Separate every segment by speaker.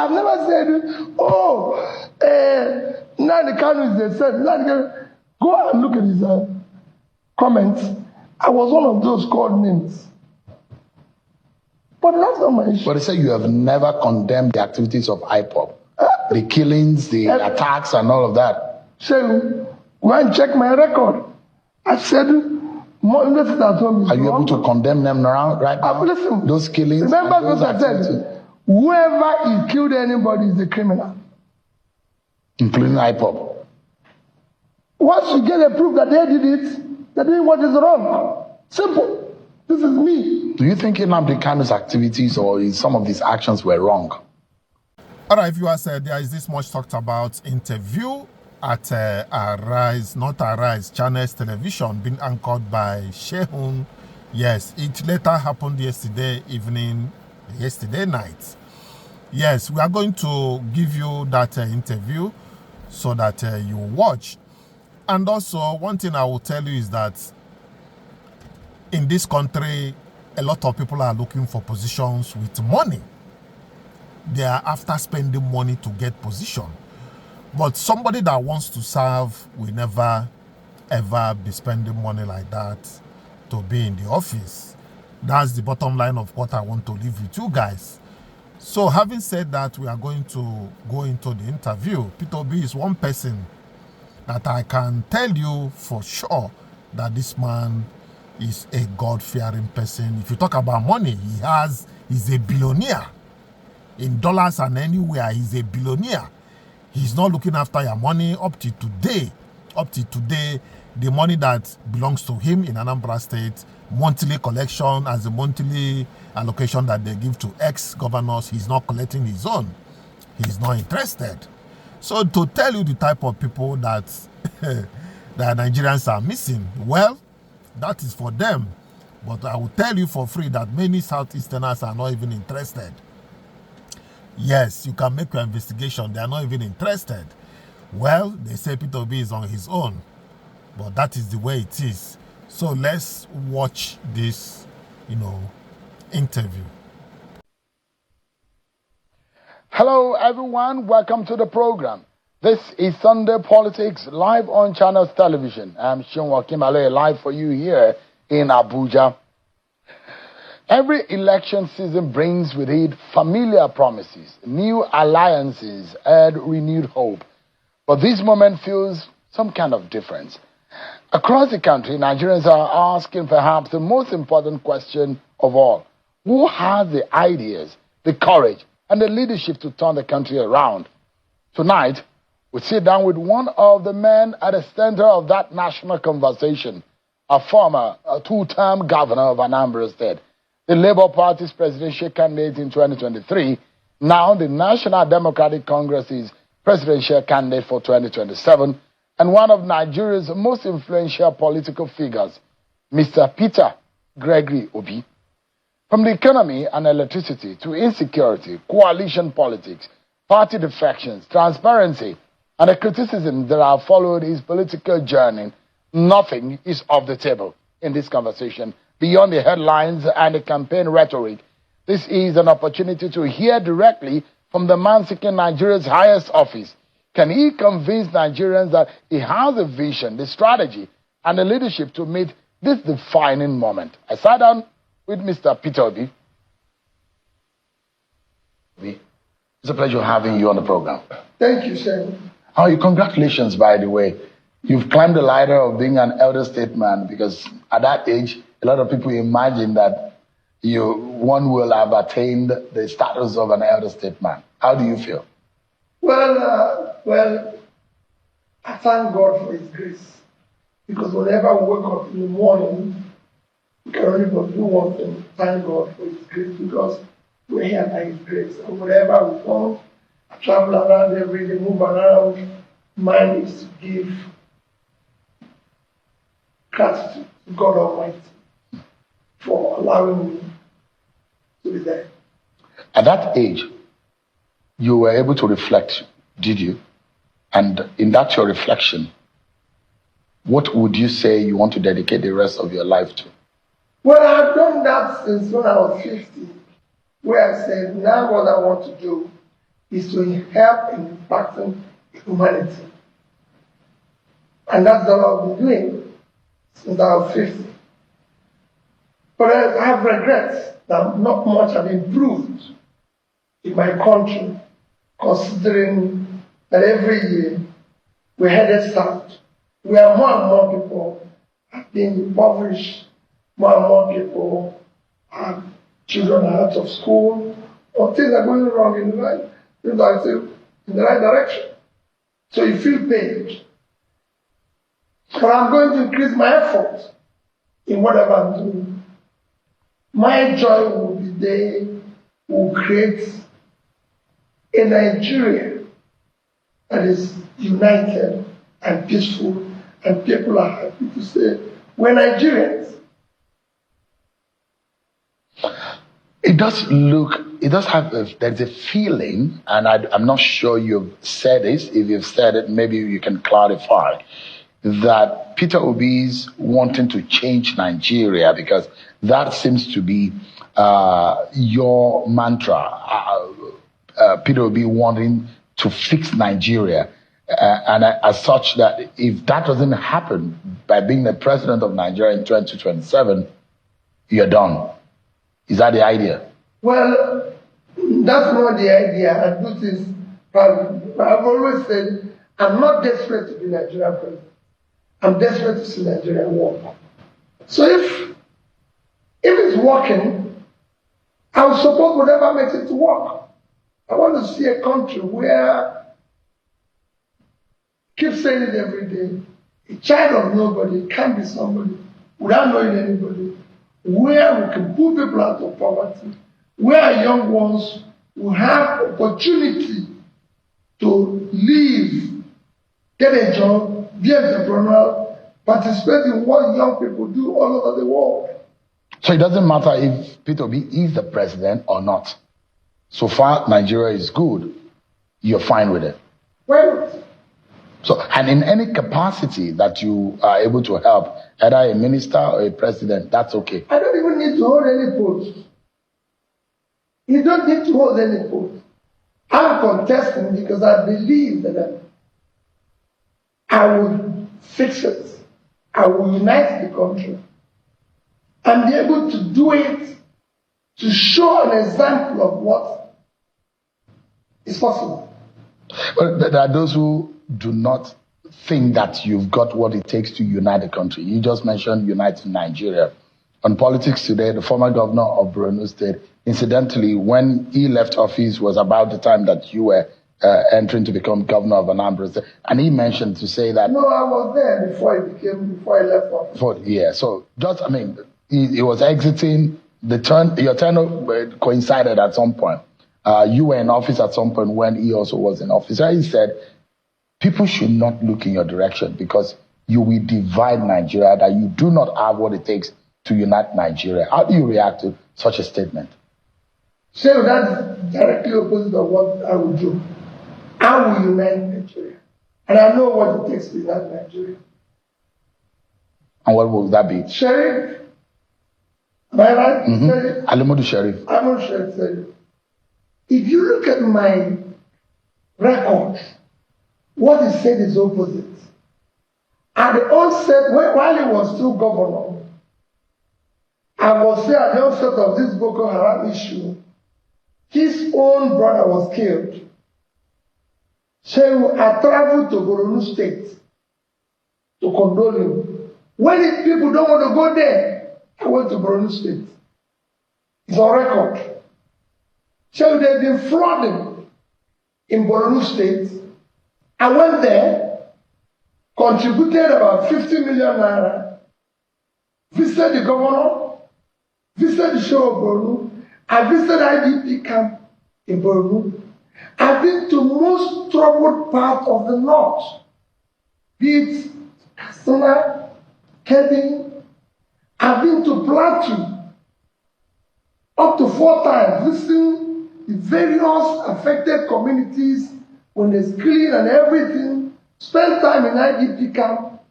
Speaker 1: I've never said, Nnamdi Kanu is the same. Go and look at his comments. I was one of those called names. But that's not my issue.
Speaker 2: But they say you have never condemned the activities of IPOB, the killings, the attacks, and all of that.
Speaker 1: So, go and check my record. I said,
Speaker 2: are you able to condemn them right now?
Speaker 1: Listen,
Speaker 2: those killings.
Speaker 1: Remember what I said. Whoever is killed anybody is a criminal.
Speaker 2: Including IPOB.
Speaker 1: Once you get a proof that they did it, they're doing what is wrong. Simple. This is me.
Speaker 2: Do you think Nnamdi Kanu's activities or some of these actions were wrong?
Speaker 3: All right, viewers, there is this much talked about interview at Arise, not Arise, Channels Television, being anchored by Shehun. Yes, it later happened yesterday evening, yesterday night. Yes, we are going to give you that interview so that you watch. And also, one thing I will tell you is that in this country, a lot of people are looking for positions with money. They are after spending money to get position. But somebody that wants to serve will never, ever be spending money like that to be in the office. That's the bottom line of what I want to leave with you guys. So having said that, we are going to go into the interview. Peter B is one person that I can tell you for sure that this man is a God-fearing person. If you talk about money, he's a billionaire. In dollars and anywhere, he's a billionaire. He's not looking after your money up to today. The money that belongs to him in Anambra State, monthly collection as a monthly allocation that they give to ex-governors, he's not collecting his own. He's not interested. So to tell you the type of people that, that Nigerians are missing, well, that is for them. But I will tell you for free that many Southeasterners are not even interested. Yes, you can make your investigation. They are not even interested. Well, they say Peter B is on his own. But that is the way it is. So let's watch this, interview.
Speaker 2: Hello, everyone. Welcome to the program. This is Sunday Politics live on Channels Television. I'm Shinwa Kimale, live for you here in Abuja. Every election season brings with it familiar promises, new alliances, and renewed hope. But this moment feels some kind of difference. Across the country, Nigerians are asking perhaps the most important question of all. Who has the ideas, the courage, and the leadership to turn the country around? Tonight, we sit down with one of the men at the center of that national conversation, a former two-term governor of Anambra State, the Labour Party's presidential candidate in 2023, now the National Democratic Congress's presidential candidate for 2027, and one of Nigeria's most influential political figures, Mr. Peter Gregory Obi. From the economy and electricity to insecurity, coalition politics, party defections, transparency, and the criticism that have followed his political journey, nothing is off the table in this conversation. Beyond the headlines and the campaign rhetoric, this is an opportunity to hear directly from the man seeking Nigeria's highest office. Can he convince Nigerians that he has a vision, the strategy, and the leadership to meet this defining moment? I sat down with Mr. Peter Obi. It's a pleasure having you on the program.
Speaker 1: Thank you, sir.
Speaker 2: Oh, congratulations, by the way. You've climbed the ladder of being an elder statesman, because at that age, a lot of people imagine that one will have attained the status of an elder statesman. How do you feel?
Speaker 1: Well, I thank God for His grace. Because whenever we wake up in the morning, we can only but do one thing, thank God for His grace, because we're here by His grace. And wherever we go, travel around every day, move around, mine is to give gratitude to God Almighty for allowing me to be there.
Speaker 2: At that age, you were able to reflect, did you? And in that your reflection, what would you say you want to dedicate the rest of your life to?
Speaker 1: Well, I've done that since when I was 50, where I said, now what I want to do is to help in impacting humanity. And that's what I've been doing since I was 50. But I have regrets that not much have improved in my country, considering that every year we're headed south. Where more and more people are being impoverished, more and more people have children are out of school, or things are going wrong in life, in the right direction. So you feel pain. But I'm going to increase my effort in whatever I'm doing. My joy will be there, will create a Nigeria that is united and peaceful, and people are happy to say, we're Nigerians.
Speaker 2: It does have, there's a feeling, and I'm not sure you've said this. If you've said it, maybe you can clarify, that Peter Obi's wanting to change Nigeria, because that seems to be your mantra. Peter Obi wanting to fix Nigeria. And as such, that if that doesn't happen by being the president of Nigeria in 2027, you're done. Is that the idea?
Speaker 1: Well, that's not the idea. And this is probably, I've always said, I'm not desperate to be Nigerian president. I'm desperate to see Nigeria work. So if it's working, I will support whatever makes it work. I want to see a country where, keep saying it every day, a child of nobody can be somebody without knowing anybody, where we can pull people out of poverty, where young ones will have opportunity to live, get a job, be entrepreneurial, participate in what young people do all over the world.
Speaker 2: So it doesn't matter if Peter Obi is the president or not. So far, Nigeria is good. You're fine with it.
Speaker 1: Well,
Speaker 2: so, and in any capacity that you are able to help, either a minister or a president, that's okay.
Speaker 1: I don't even need to hold any post. You don't need to hold any post. I'm contesting because I believe that I will fix it. I will unite the country and be able to do it to show an example of what is possible.
Speaker 2: Well, there are those who do not think that you've got what it takes to unite the country. You just mentioned uniting Nigeria. On Politics Today, the former governor of Borno State, incidentally, when he left office was about the time that you were entering to become governor of Anambra State. And he mentioned to say that...
Speaker 1: No, I was there before I left office.
Speaker 2: Yeah, so just, I mean, he was exiting, your tenure coincided at some point. You were in office at some point when he also was in office. And he said, people should not look in your direction because you will divide Nigeria, that you do not have what it takes to unite Nigeria. How do you react to such a statement?
Speaker 1: So that's directly opposite of what I would do. I will unite Nigeria. And I know what it takes to unite Nigeria.
Speaker 2: And what will that be?
Speaker 1: Sheriff. Am I right?
Speaker 2: Mm-hmm. Alimudu Sheriff.
Speaker 1: Alimudu Sheriff. If you look at my record, what he said is opposite. At the onset, while he was still governor, I was there at the onset of this Boko Haram issue. His own brother was killed. So I traveled to Borno State to condole him. When people don't want to go there, I went to Borno State. It's on record. So they've been flooding in Borno State. I went there, contributed about 50 million naira, visited the governor, visited the show of Borno. I visited IDP camp in Borno. I've been to most troubled part of the north, be it Katsina, Kebbi. I've been to Plateau up to 4 times, visiting the various affected communities when there's clean and everything. Spend time in IDP camp,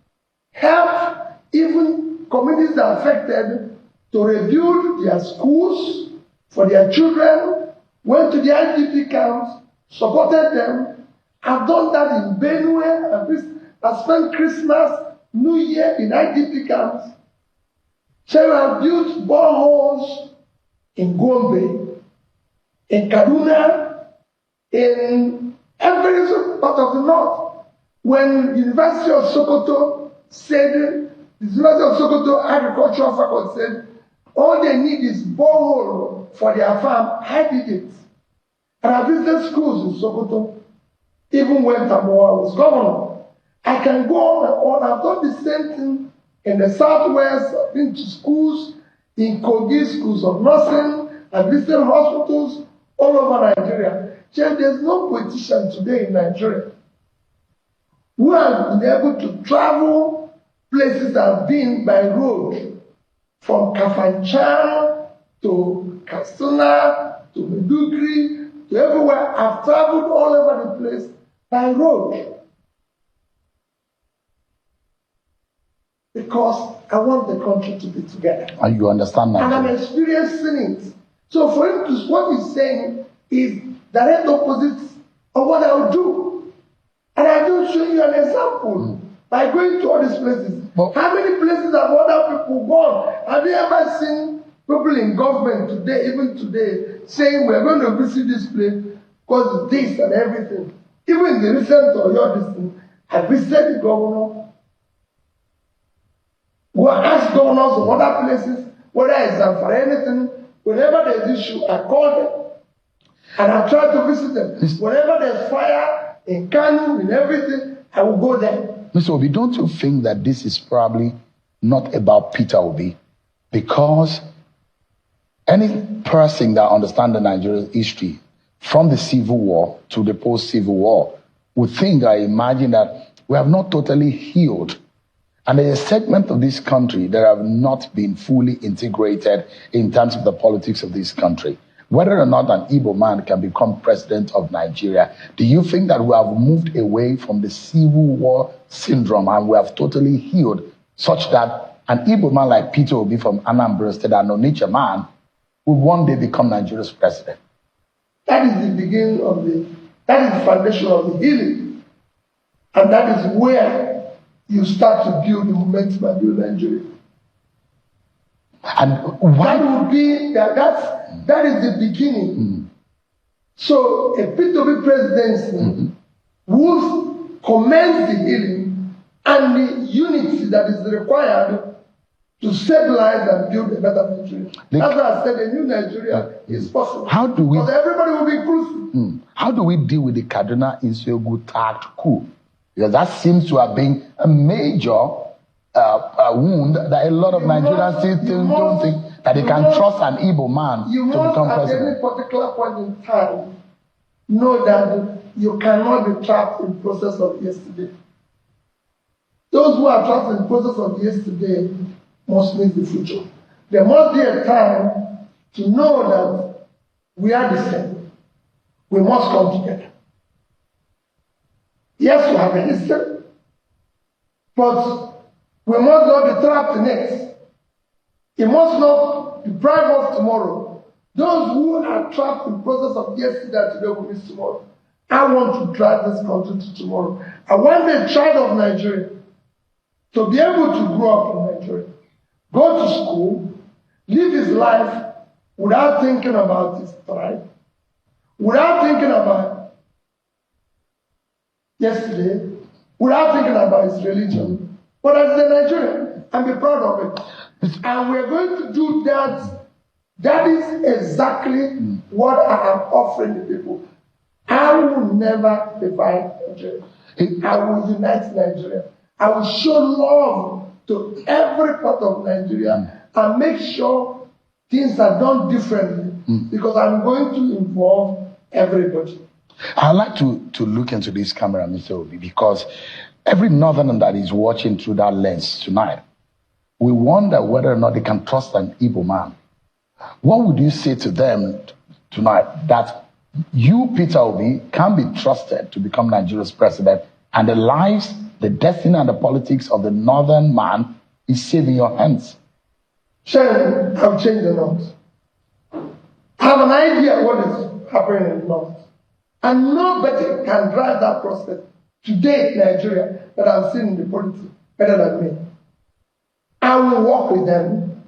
Speaker 1: help even communities that are affected to rebuild their schools for their children, went to the IDP camps supported them. I've done that in Benue. I spent Christmas, New Year in IDP camps. So I've built boreholes in Gombe, in Kaduna, in every part of the north. When University of Sokoto said, the University of Sokoto Agricultural Faculty said, all they need is borehole for their farm, I did it. And I visited schools in Sokoto, even when Taboa was governor. I can go on and on. I've done the same thing in the Southwest. I've been to schools in Kogi, schools of nursing. I've visited hospitals all over Nigeria. There's no politician today in Nigeria who has been able to travel places I've been by road, from Kafanchan to Katsina to Maiduguri to everywhere. I've traveled all over the place by road. Because I want the country to be together.
Speaker 2: And you understand that?
Speaker 1: And I'm experiencing it. So for him to, what he's saying is direct opposite of what I would do. And I just show you an example by going to all these places. How many places have other people gone? Have you ever seen people in government today, even today, saying we're going to visit this place because of this and everything? Even the recent Oyo thing, I visited the governor. We asked governors of other places whether it's for anything. Whenever there's issue, I call them and I try to visit them. Whenever there's fire in Kanu, in everything, I will go there.
Speaker 2: Mr. Obi, don't you think that this is probably not about Peter Obi? Because any person that understands the Nigerian history from the Civil War to the post-Civil War would think, I imagine, that we have not totally healed. And there's a segment of this country that have not been fully integrated in terms of the politics of this country. Whether or not an Igbo man can become president of Nigeria, do you think that we have moved away from the Civil War syndrome and we have totally healed such that an Igbo man like Peter Obi from Anambra State, an Onitsha man, will one day become Nigeria's president?
Speaker 1: That is the beginning of that is the foundation of the healing. And that is where you start to build the momentum and build Nigeria.
Speaker 2: And why?
Speaker 1: That would be, that is the beginning. So a P2B presidency will commence the healing and the unity that is required to stabilize and build a better Nigeria. That's why I said a new Nigeria is possible.
Speaker 2: How do we?
Speaker 1: Because everybody will be inclusive.
Speaker 2: How do we deal with the Kaduna Insugu tagged coup? Because that seems to have been a major wound that a lot of Nigerians still don't think that they can trust an Igbo man to become president.
Speaker 1: At any particular point in time, know that you cannot be trapped in the process of yesterday. Those who are trapped in the process of yesterday must miss the future. There must be a time to know that we are the same. We must come together. Yes, we have a history, but we must not be trapped in it. It must not deprive us tomorrow. Those who are trapped in the process of yesterday today will miss tomorrow. I want to drive this country to tomorrow. I want the child of Nigeria to be able to grow up in Nigeria, go to school, live his life without thinking about his tribe, without thinking about yesterday, without thinking about his religion, but as a Nigerian, and be proud of it. And we're going to do that. That is exactly what I am offering the people. I will never divide Nigeria. I will unite Nigeria. I will show love to every part of Nigeria and make sure things are done differently because I'm going to involve everybody.
Speaker 2: I'd like to look into this camera, Mr. Obi, because every northerner that is watching through that lens tonight, we wonder whether or not they can trust an Igbo man. What would you say to them tonight that you, Peter Obi, can be trusted to become Nigeria's president and the lives, the destiny and the politics of the northern man is safe in your hands?
Speaker 1: Sure, I've changed the north. I have an idea of what is happening in the north. And nobody can drive that process today in Nigeria that I've seen in the politics better than me. I will work with them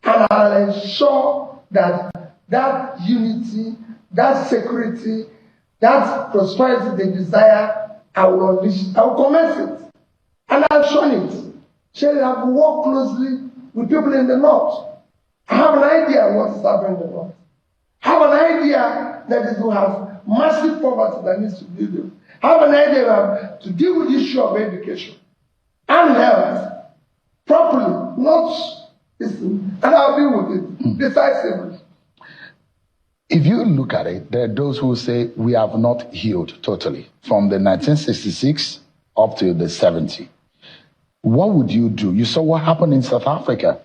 Speaker 1: and I'll ensure that that unity, that security, that prosperity they desire, I will unleash, I will commence it. And I'll show it. Shall I will work closely with people in the north. I have an idea of what is happening in the north. I have an idea that is to have massive poverty that needs to be dealt with. I have an idea of to deal with the issue of education and health properly, not listen, and I'll deal with it decisively.
Speaker 2: If you look at it, there are those who say we have not healed totally from the 1966 up to the 70. What would you do? You saw what happened in South Africa.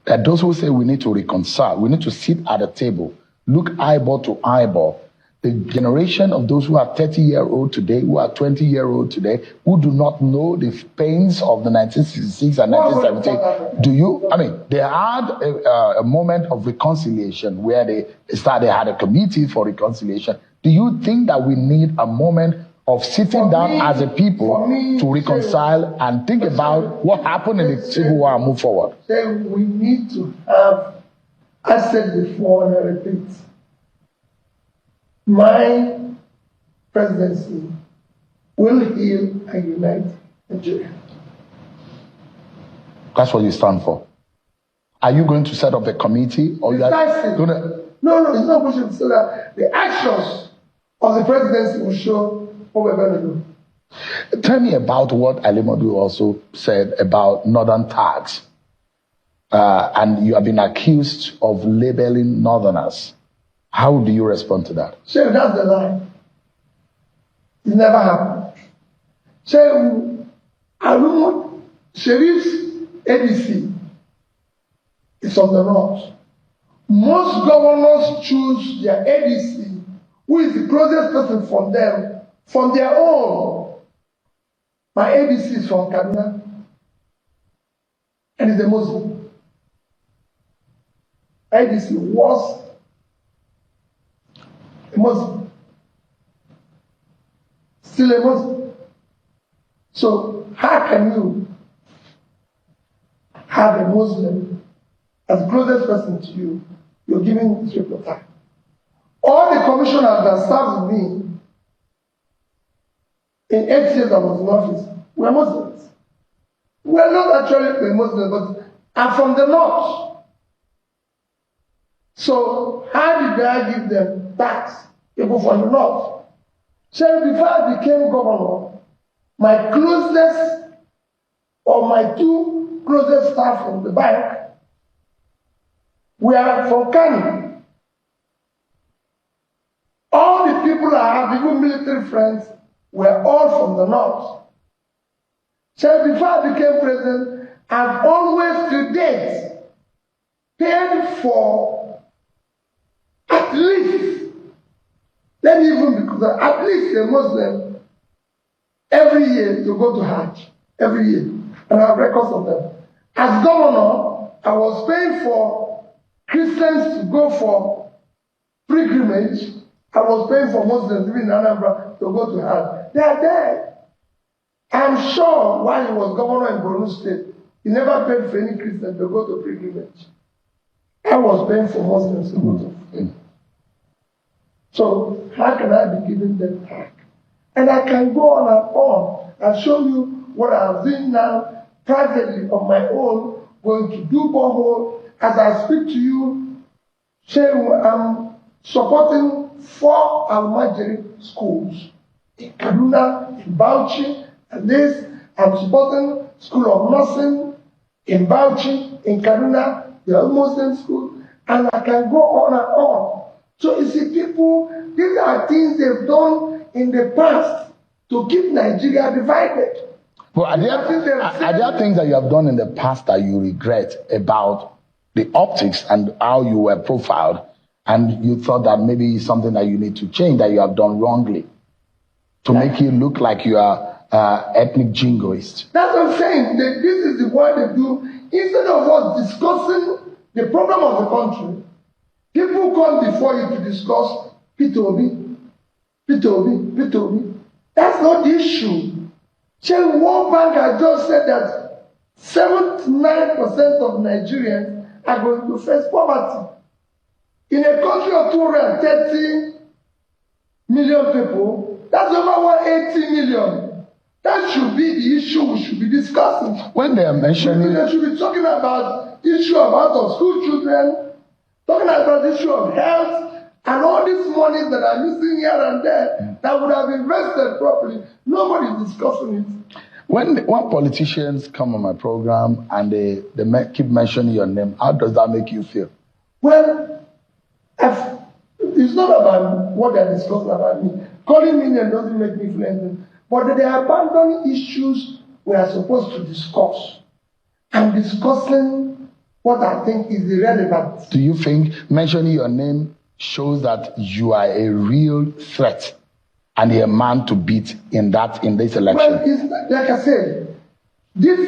Speaker 2: There are those who say we need to reconcile. We need to sit at a table, look eyeball to eyeball. The generation of those who are 30-year-old today, who are 20-year-old today, who do not know the pains of the 1966 and 1970. Do you? I mean, they had a moment of reconciliation where they had a committee for reconciliation. Do you think that we need a moment of sitting down as a people to reconcile and think about what happened in the Civil War and move forward?
Speaker 1: We need to have, I said before and I repeat, my presidency will heal and unite Nigeria.
Speaker 2: That's what you stand for. Are you going to set up a committee, or you are going to?
Speaker 1: No, it's not possible. So that the actions of the presidency will show what we're going to do.
Speaker 2: Tell me about what Alimodu also said about northern tax, and you have been accused of labeling northerners. How do you respond to that?
Speaker 1: Sheriff, that's the lie. It never happened. Sheriff's ADC is from the north. Most governors choose their ADC, who is the closest person from them, from their own. My ADC is from Kaduna, and is a Muslim. ADC was a Muslim, still a Muslim. So how can you have a Muslim as the closest person to you? You're giving triple time. All the commissioners that served me in 8 years I was in office were Muslims. We're not actually Muslims, but I'm from the north. So how did I give them tax? People from the north. So before I became governor, my closest or my 2 closest staff from the bank were from Kanu. All the people I have, even military friends, were all from the north. So before I became president, I've always to date paid for at least, let me even because at least a Muslim every year to go to Hajj, every year. And I have records of them. As governor, I was paying for Christians to go for pilgrimage. I was paying for Muslims living in Anambra to go to Hajj. They are there. I'm sure while he was governor in Borno State, he never paid for any Christian to go to pilgrimage. I was paying for Muslims to go to. So how can I be giving them back? And I can go on and on. I'll show you what I'm doing now privately on my own, going to do borehole. As I speak to you, I'm supporting 4 Almajiri schools in Kaduna, in Bauchi, and this. I'm supporting School of Nursing in Bauchi, in Kaduna, the Muslim school, and I can go on and on. So you see, people, these are things they've done in the past to keep Nigeria divided.
Speaker 2: Well, are there things that you have done in the past that you regret about the optics and how you were profiled, and you thought that maybe it's something that you need to change, that you have done wrongly, to make you look like you are ethnic jingoist?
Speaker 1: That's what I'm saying. This is what they do. Instead of us discussing the problem of the country, people come before you to discuss P2B. P2B. That's not the issue. World Bank has just said that 79% of Nigerians are going to face poverty. In a country of 230 million people, that's over 180 million. That should be the issue we should be discussing.
Speaker 2: When they are mentioning...
Speaker 1: They should be talking about issue of out-of-school children, talking about the issue of health, and all these monies that are missing here and there that would have invested properly. Nobody is discussing it.
Speaker 2: When politicians come on my program and they keep mentioning your name, how does that make you feel?
Speaker 1: Well, it's not about what they're discussing about me. Calling me name doesn't make me feel anything. But they abandon issues we are supposed to discuss. I'm discussing what I think is irrelevant.
Speaker 2: Do you think mentioning your name shows that you are a real threat and a man to beat in this election?
Speaker 1: Well, it's, like I said, this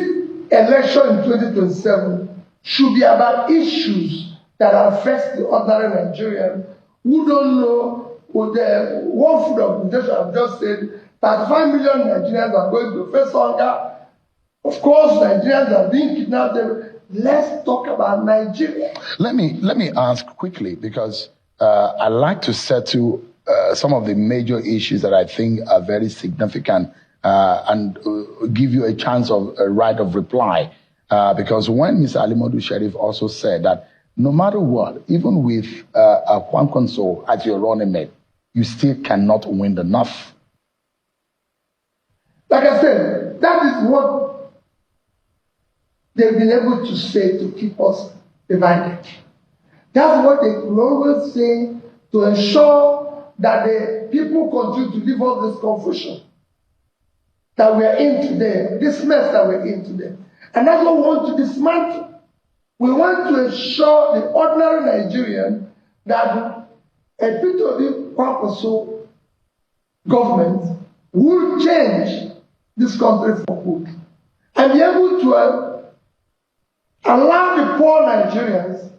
Speaker 1: election in 2027 should be about issues that affect the ordinary Nigerian who don't know what the World Food Organization have just said. 35 million Nigerians are going to face hunger. Of course, Nigerians are being kidnapped. Let's talk about Nigeria.
Speaker 2: Let me ask quickly, because I like to settle some of the major issues that I think are very significant and give you a chance of a right of reply. Because when Mr. Alimodu Sheriff also said that no matter what, even with a Kwankwaso as your running mate, you still cannot win the North.
Speaker 1: Like I said, that is what they've been able to say to keep us divided. That's what they will always say to ensure that the people continue to live all this confusion that we are in today, this mess that we're in today. And that's what we want to dismantle. We want to ensure the ordinary Nigerian that a P2B Kwankwaso government will change this country for good and be able to allow the poor Nigerians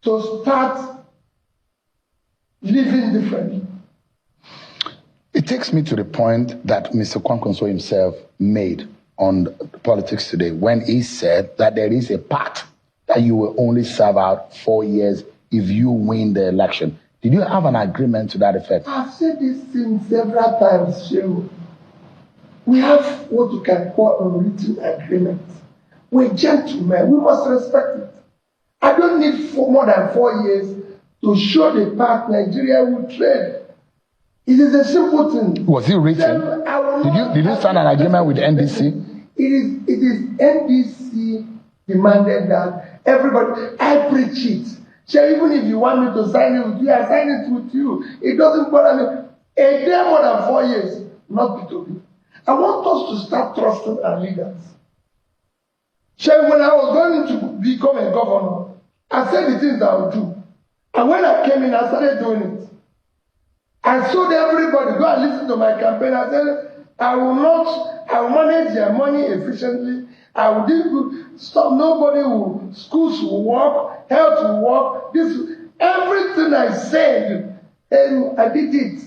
Speaker 1: to start living differently.
Speaker 2: It takes me to the point that Mr. Kwankwaso himself made on politics today when he said that there is a pact that you will only serve out 4 years if you win the election. Did you have an agreement to that effect?
Speaker 1: I've said this thing several times, Shehu. We have what you can call a written agreement. We're gentlemen. We must respect it. I don't need more than 4 years to show the path Nigeria will trade. It is a simple thing.
Speaker 2: Was it written? Did you sign an agreement with NDC?
Speaker 1: It is NDC demanded that everybody, I preach it. So even if you want me to sign it with you, I sign it with you. It doesn't bother me. A day more than 4 years, not P2B. I want us to start trusting our leaders. So when I was going to become a governor, I said the things I would do. And when I came in, I started doing it. I told everybody, go and listen to my campaign. I said, I will manage their money efficiently. I will do stop. Nobody will, schools will work, health will work. Everything I said, and I did it.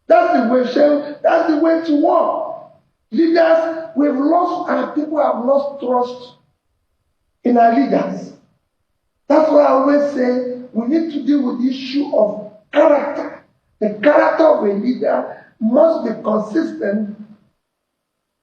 Speaker 1: That's the way, Shem, that's the way to work. Leaders, we've lost, and people have lost trust in our leaders. That's why I always say we need to deal with the issue of character. The character of a leader must be consistent,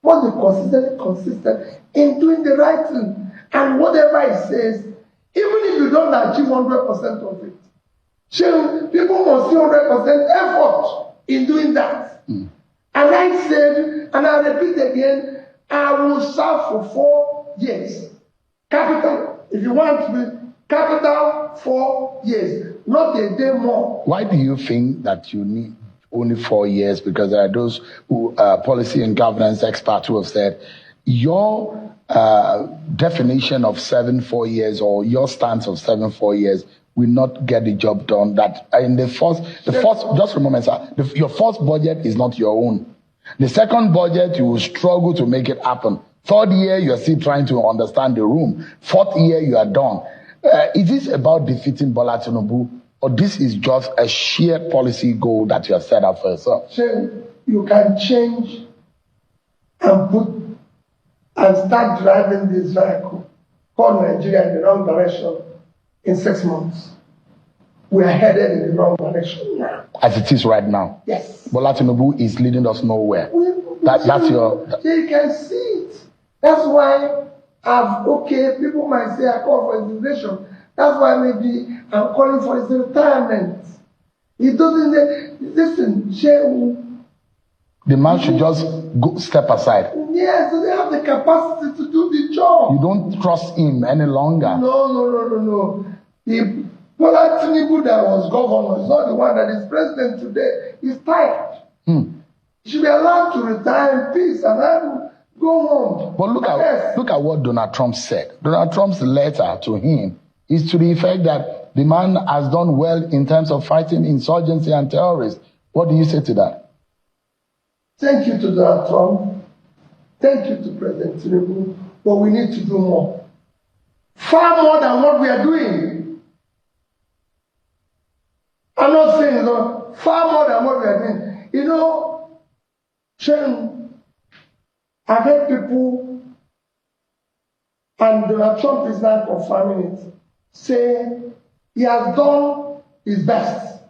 Speaker 1: consistent in doing the right thing. And whatever he says, even if you don't achieve 100% of it, people must see 100% effort in doing that. And I said, and I repeat again, I will serve for 4 years. Capital, if you want to be capital, 4 years, not a day more.
Speaker 2: Why do you think that you need only 4 years? Because there are those who policy and governance experts who have said your definition of 4 years or your stance of 4 years will not get the job done. That in the first, just a moment, sir. Your first budget is not your own. The second budget, you will struggle to make it happen. Third year, you are still trying to understand the room. Fourth year, you are done. Is this about defeating Bola Tinubu or this is just a shared policy goal that you have set up for yourself?
Speaker 1: So you can change and start driving this vehicle called Nigeria in the wrong direction in 6 months. We are headed in the wrong direction now.
Speaker 2: As it is right now?
Speaker 1: Yes.
Speaker 2: Bola Tinubu is leading us nowhere. That's your...
Speaker 1: You can see it. That's why people might say I call for his resignation. That's why maybe I'm calling for his retirement. He doesn't listen.
Speaker 2: The man should just go step aside.
Speaker 1: Yes, so they have the capacity to do the job.
Speaker 2: You don't trust him any longer.
Speaker 1: No. The Bola Tinubu that was governor is not the one that is president today. He's tired. He should be allowed to retire in peace and then go home.
Speaker 2: But look at what Donald Trump said. Donald Trump's letter to him is to the effect that the man has done well in terms of fighting insurgency and terrorists. What do you say to that?
Speaker 1: Thank you to Donald Trump. Thank you to President Tinubu. But we need to do more. Far more than what we are doing. I'm not saying far more than what we are doing. You know, Sharon, I've heard people, and Donald Trump is now confirming it, say he has done his best.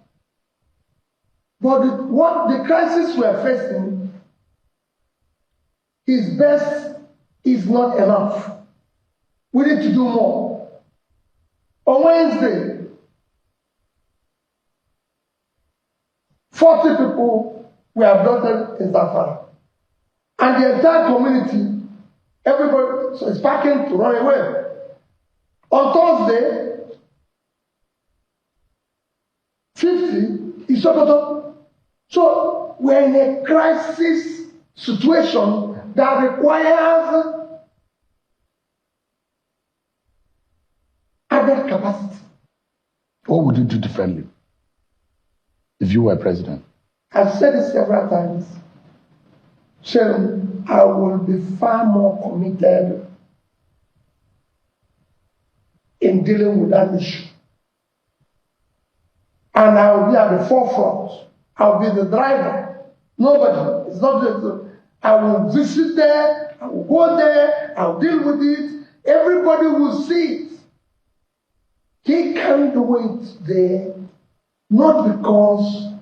Speaker 1: But what the crisis we are facing, his best is not enough. We need to do more. On Wednesday, 40 people were abducted in Zamfara. And the entire community, everybody is packing to run away. On Thursday, 50 is Sokoto. So we're in a crisis situation that requires added capacity.
Speaker 2: What would you do differently if you were president?
Speaker 1: I've said it several times. Sharon, I will be far more committed in dealing with that issue. And I will be at the forefront. I'll be the driver. Nobody. It's not just, I will visit there, I will go there, I'll deal with it. Everybody will see it. He can't do it there, not because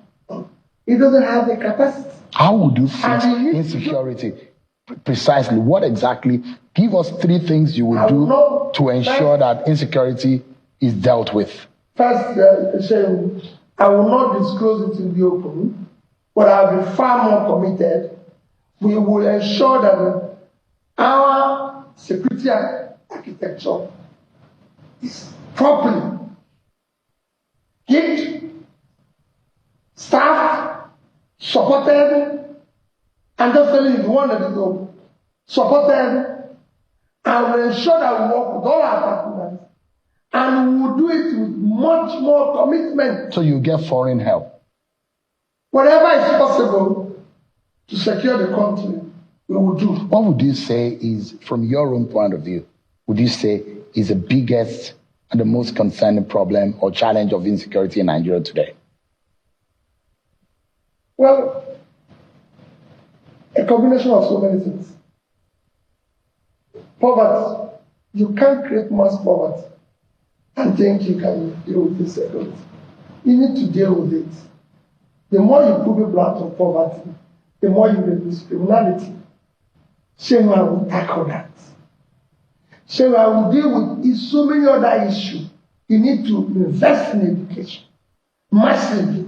Speaker 1: he doesn't have the capacity.
Speaker 2: How would you fix insecurity? Precisely. What exactly? Give us 3 things you would do to ensure that insecurity is dealt with.
Speaker 1: First, I will not disclose it in the open, but I'll be far more committed. We will ensure that our security architecture is properly equipped, staffed, supported, and just telling you one that is supported. I will ensure that we work with all our partners, and we will do it with much more commitment.
Speaker 2: So you get foreign help?
Speaker 1: Whatever is possible to secure the country, we will do.
Speaker 2: What would you say is, from your own point of view, would you say is the biggest and the most concerning problem or challenge of insecurity in Nigeria today?
Speaker 1: Well, a combination of so many things. Poverty. You can't create mass poverty and think you can deal with insecurity. You need to deal with it. The more you put people out of poverty, the more you reduce criminality. So I will tackle that. So I will deal with so many other issues. You need to invest in education massively.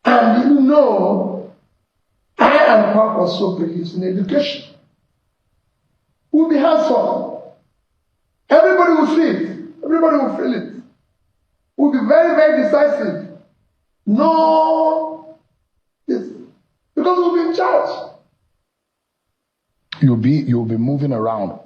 Speaker 1: And you know, I am purpose so believes in education. We'll be hands-on. Everybody will see it. Everybody will feel it. We'll be very, very decisive. No, because we'll be in charge.
Speaker 2: You'll be moving around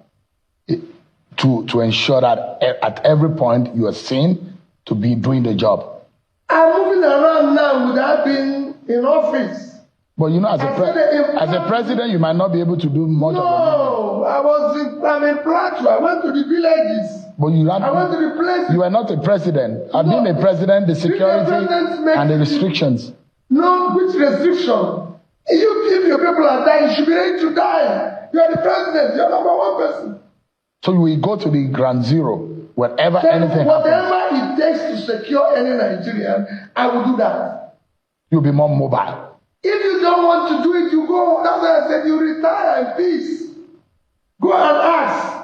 Speaker 2: to ensure that at every point you are seen to be doing the job.
Speaker 1: I'm moving around now without being in office.
Speaker 2: But you know, as a president, you might not be able to do much of it.
Speaker 1: No, I'm in Plateau. I went to the villages.
Speaker 2: But you
Speaker 1: I want to replace.
Speaker 2: You are not a president. I've been a president, the security and the restrictions.
Speaker 1: No, which restriction? If your people are dying, you should be ready to die. You are the president. You are number one person.
Speaker 2: So you will go to the ground zero wherever anything
Speaker 1: whatever
Speaker 2: happens.
Speaker 1: It takes to secure any Nigerian, I will do that.
Speaker 2: You'll be more mobile.
Speaker 1: If you don't want to do it, you go. That's why I said you retire in peace. Go and ask.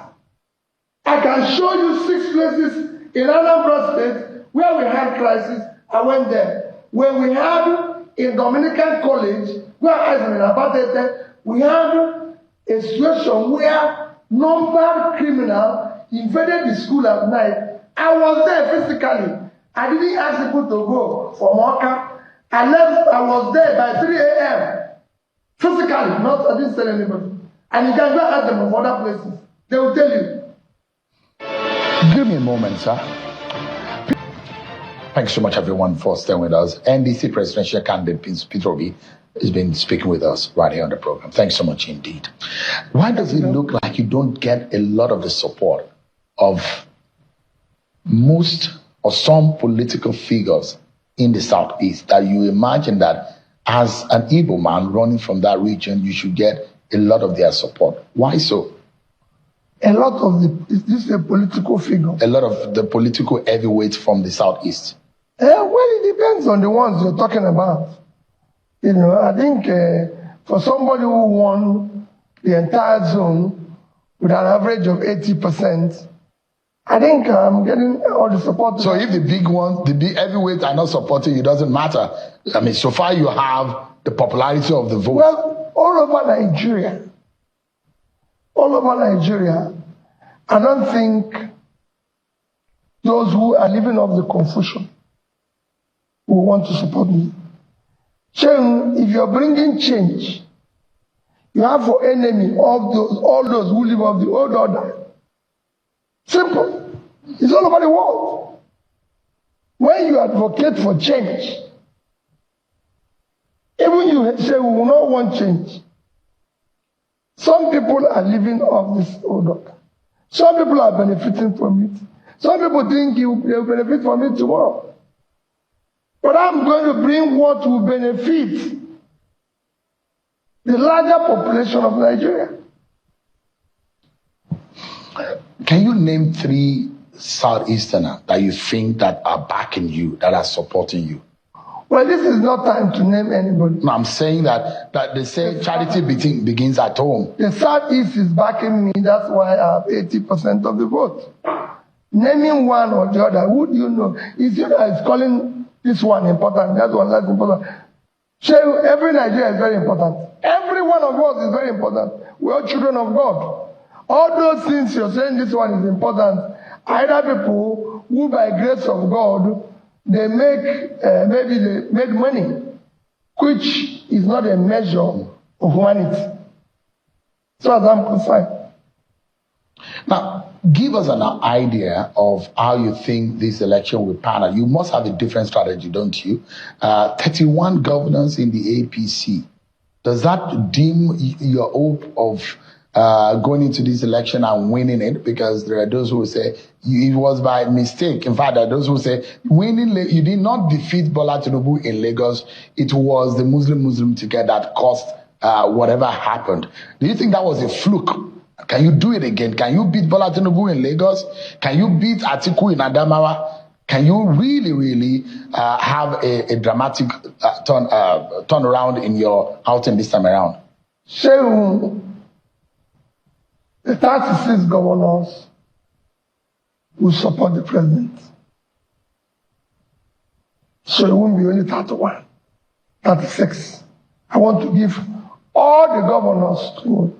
Speaker 1: I can show you 6 places in Anambra State where we had crisis. I went there. When we had in Dominican College, where I was in Abatete, we had a situation where numbered criminal invaded the school at night. I was there physically. I didn't ask people to go for Mocha. I left. I was there by 3 a.m. Physically, I didn't tell anybody. And you can go ask them of other places. They will tell you.
Speaker 2: Give me a moment, sir. Thanks so much, everyone, for staying with us. NDC presidential candidate Peter Obi has been speaking with us right here on the program. Thanks so much indeed. Why does it look like you don't get a lot of the support of most or some political figures in the Southeast that you imagine that as an Igbo man running from that region, you should get a lot of their support? Why so?
Speaker 1: A lot of is this a political figure?
Speaker 2: A lot of the political heavyweights from the Southeast.
Speaker 1: Well, it depends on the ones you're talking about. You know, I think for somebody who won the entire zone with an average of 80%, I think I'm getting all the support.
Speaker 2: So if the big ones, the big heavyweights are not supporting you, it doesn't matter. I mean, so far you have the popularity of the vote.
Speaker 1: Well, all over Nigeria, I don't think those who are living off the Confucian will want to support me. Change, if you're bringing change, you have for enemy all those who live off the old order. Simple. It's all over the world. When you advocate for change, even you say we will not want change. Some people are living off this old order. Some people are benefiting from it. Some people think they will benefit from it tomorrow. But I'm going to bring what will benefit the larger population of Nigeria.
Speaker 2: Can you name 3 Southeasterners that you think that are backing you, that are supporting you?
Speaker 1: Well, this is not time to name anybody.
Speaker 2: No, I'm saying that they say charity begins at home.
Speaker 1: The Southeast is backing me. That's why I have 80% of the vote. Naming one or the other, who do you know? It's you that is calling this one important, that one less important. So every Nigerian is very important. Every one of us is very important. We are children of God. All those things you're saying this one is important, either people who by grace of God, they make, maybe they made money, which is not a measure of humanity. So as I'm concerned.
Speaker 2: Now, give us an idea of how you think this election will pan out. You must have a different strategy, don't you? 31 governors in the APC. Does that dim your hope of going into this election and winning it? Because there are those who say it was by mistake. In fact, there are those who say you did not defeat Bola Tinubu in Lagos. It was the Muslim ticket that caused whatever happened. Do you think that was a fluke? Can you do it again? Can you beat Bola Tinubu in Lagos? Can you beat Atiku in Adamawa? Can you really have a dramatic turnaround in your outing this time around?
Speaker 1: So, the 36 governors will support the president. So it won't be only 31, 36. I want to give all the governors to.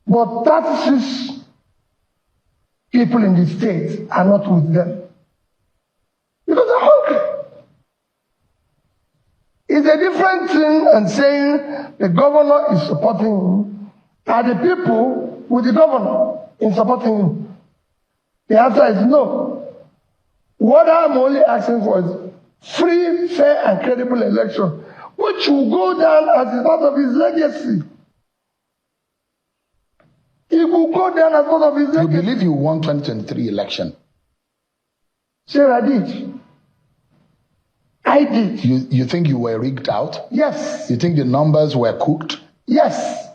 Speaker 1: But 36 people in the state are not with them. Because they're hungry. It's a different thing than saying the governor is supporting him. Are the people with the governor in supporting him? The answer is no. What I'm only asking for is free, fair, and credible election, which will go down as a part of his legacy. He will go down as part of his legacy.
Speaker 2: You believe you won 2023 election?
Speaker 1: Sure, I did. I did.
Speaker 2: You think you were rigged out?
Speaker 1: Yes.
Speaker 2: You think the numbers were cooked?
Speaker 1: Yes.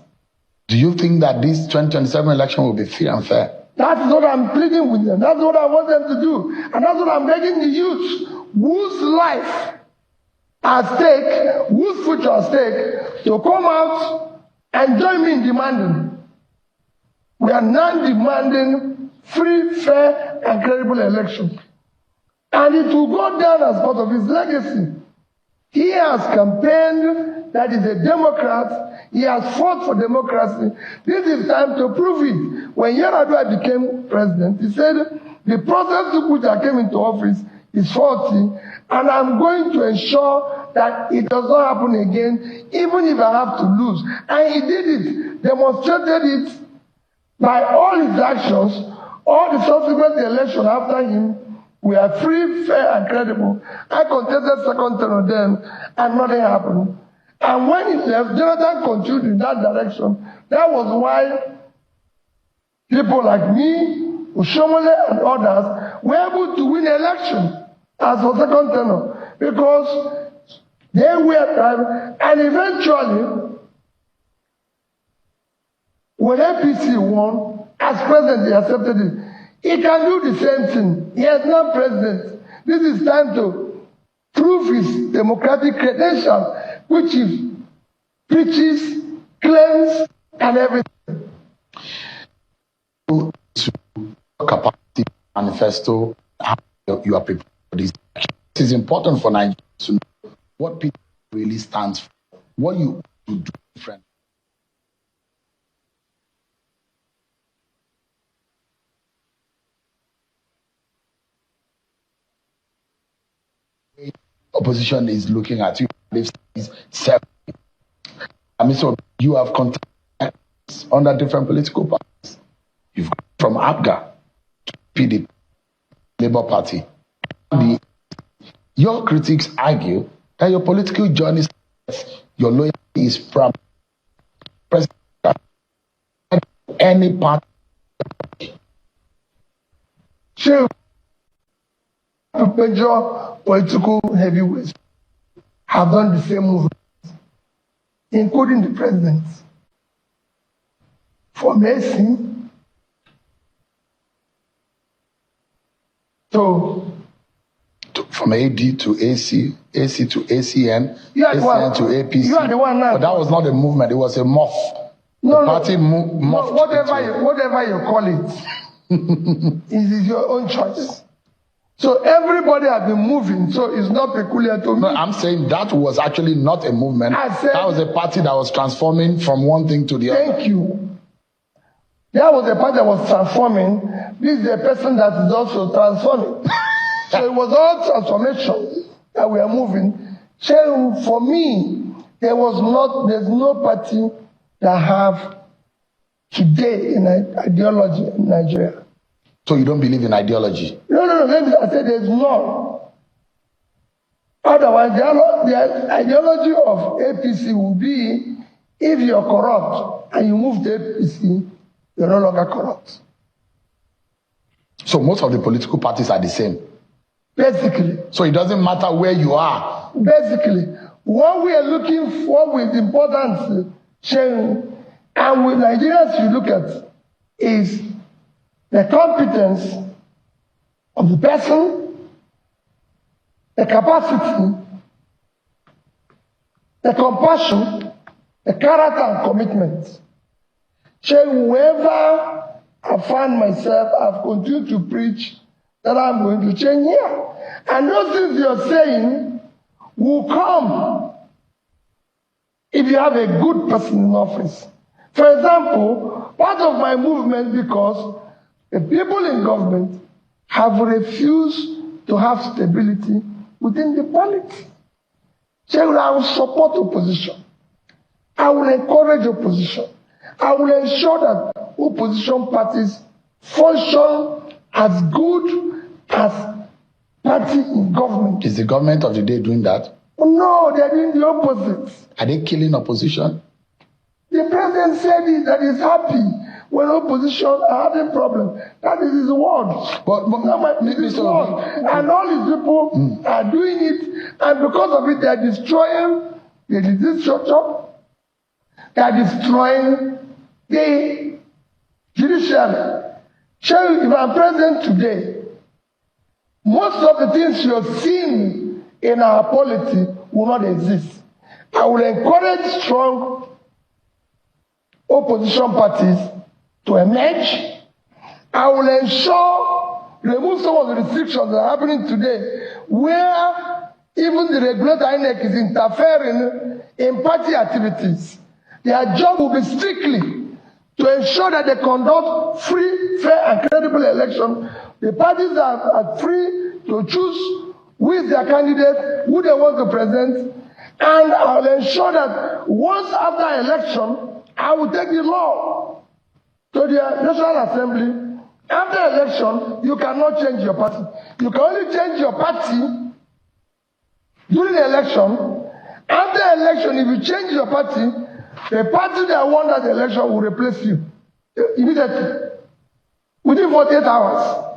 Speaker 2: Do you think that this 2027 election will be fair and fair?
Speaker 1: That's what I'm pleading with them. That's what I want them to do. And that's what I'm begging the youth whose life at stake, whose future at stake, to come out and join me in demanding. We are now demanding free, fair, and credible election. And it will go down as part of his legacy. He has campaigned that he's a Democrat. He has fought for democracy. This is time to prove it. When Yar'Adua became president, he said, the process to which I came into office is faulty, and I'm going to ensure that it does not happen again, even if I have to lose. And he did it, demonstrated it by all his actions. All the subsequent elections after him were free, fair, and credible. I contested second term then, and nothing happened. And when he left, Jonathan continued in that direction. That was why people like me, Ushomole, and others were able to win election as for second term, because they were driving. And eventually, when APC won, as president, he accepted it. He can do the same thing. He is not president. This is time to prove his democratic credentials, which he preaches, claims, and everything.
Speaker 2: Capacity manifesto, how you are prepared for this. It is important for Nigeria to know what people really stands for, what you do different. Opposition is looking at you. I mean, so you have contacts under different political parties. You've gone from APGA to PDP, Labour Party. Your critics argue that your political journey, your loyalty is from President any party.
Speaker 1: Sure. Major political heavyweights have done the same movement, including the president. From AC
Speaker 2: from AD to AC, AC to ACN, ACN to APC.
Speaker 1: You are the one now.
Speaker 2: But that was not a movement, it was a morph.
Speaker 1: No,
Speaker 2: party morphed.
Speaker 1: No, whatever you call it, it is your own choice. So everybody has been moving, so it's not peculiar to me.
Speaker 2: No, I'm saying that was actually not a movement. That was a party that was transforming from one thing to the other.
Speaker 1: Thank you. That was a party that was transforming. This is a person that is also transforming. So it was all transformation that we are moving. So for me, there's no party that have today in ideology in Nigeria.
Speaker 2: So you don't believe in ideology?
Speaker 1: No. I said there's none. Otherwise, the ideology of APC will be if you're corrupt and you move to APC, you're no longer corrupt.
Speaker 2: So most of the political parties are the same?
Speaker 1: Basically.
Speaker 2: So it doesn't matter where you are?
Speaker 1: Basically. What we are looking for with importance, sharing, and with Nigerians you look at, is the competence of the person, the capacity, the compassion, the character and commitment. So wherever I find myself, I've continued to preach that I'm going to change here. And those things you're saying will come if you have a good person in office. For example, part of my movement, because the people in government have refused to have stability within the polity. So I will support opposition. I will encourage opposition. I will ensure that opposition parties function as good as party in government.
Speaker 2: Is the government of the day doing that?
Speaker 1: Oh, no, they are doing the opposite.
Speaker 2: Are they killing opposition?
Speaker 1: The president said that he's happy when opposition are having problems. That is his word.
Speaker 2: But
Speaker 1: his word. And all these people are doing it, and because of it, they are destroying the legislature. They are destroying the judiciary. If I'm president today, most of the things you're seeing in our polity will not exist. I will encourage strong opposition parties to emerge. I will remove some of the restrictions that are happening today, where even the regulator INEC is interfering in party activities. Their job will be strictly to ensure that they conduct free, fair, and credible election. The parties are free to choose who is their candidate, who they want to present, and I will ensure that once after election, I will take the law to the National Assembly. After election, you cannot change your party. You can only change your party during the election. After election, if you change your party, the party that won that election will replace you immediately, within 48 hours.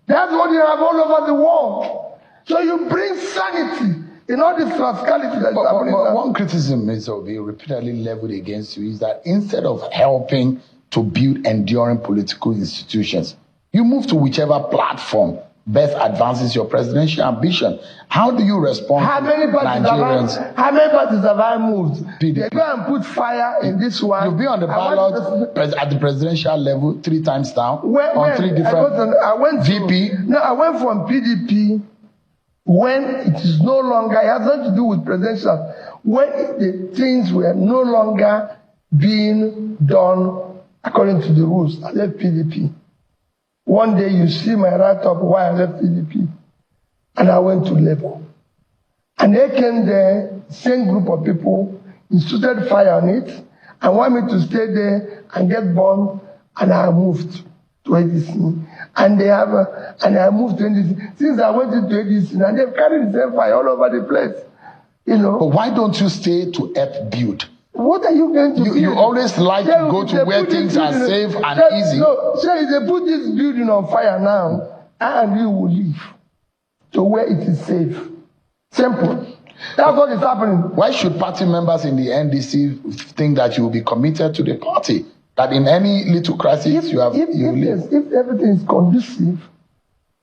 Speaker 1: That's what you have all over the world. So you bring sanity in all this rascality that is happening.
Speaker 2: One criticism is be repeatedly leveled against you is that instead of helping to build enduring political institutions, you move to whichever platform best advances your presidential ambition. How do you respond
Speaker 1: how many parties have I moved? PDP. They go and put fire in this one.
Speaker 2: You'll be on the ballot at the presidential level 3 times now on 3 different
Speaker 1: I went
Speaker 2: VP.
Speaker 1: I went from PDP when it is no longer, it has nothing to do with presidential, when the things were no longer being done according to the rules. I left PDP. One day you see my write-up why I left PDP. And I went to Labour. And they came there, same group of people, instituted fire on it, and want me to stay there and get bombed, and I moved to ADC. And I moved to ADC. Since I went into ADC, and they've carried the same fire all over the place. You know.
Speaker 2: But why don't you stay to help build?
Speaker 1: What are you going to do?
Speaker 2: You always like to go to where things are safe and easy.
Speaker 1: No, say if they put this building on fire now, and you will leave to where it is safe. Simple. That's what is happening.
Speaker 2: Why should party members in the NDC think that you will be committed to the party? That in any little crisis you leave?
Speaker 1: If everything is conducive,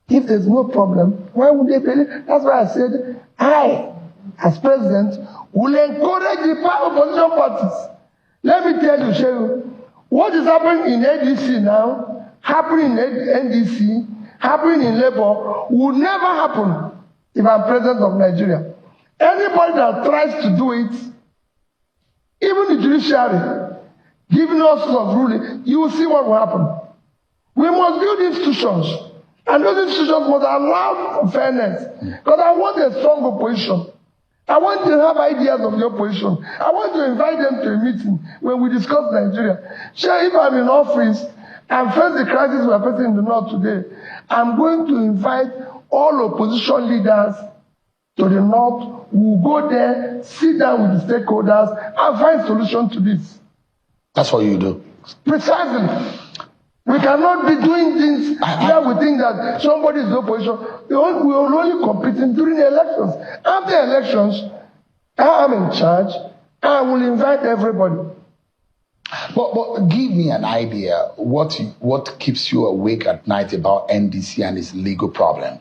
Speaker 1: if there's no problem, why would they believe? That's why I said, I, as president, will encourage the opposition parties. Let me tell you, Shehu, what is happening in ADC now, happening in NDC, happening in Labour, will never happen if I'm president of Nigeria. Anybody that tries to do it, even the judiciary, giving us of ruling, you will see what will happen. We must build institutions, and those institutions must allow for fairness. Because I want a strong opposition. I want to have ideas of the opposition. I want to invite them to a meeting when we discuss Nigeria. Sure, if I'm in office and face the crisis we are facing in the north today, I'm going to invite all opposition leaders to the north. We'll go there, sit down with the stakeholders, and find solution to this.
Speaker 2: That's what you do.
Speaker 1: Precisely. We cannot be doing things where we think that somebody is the opposition. We are only competing during the elections. After elections, I am in charge. I will invite everybody.
Speaker 2: But give me an idea what keeps you awake at night about NDC and its legal problem.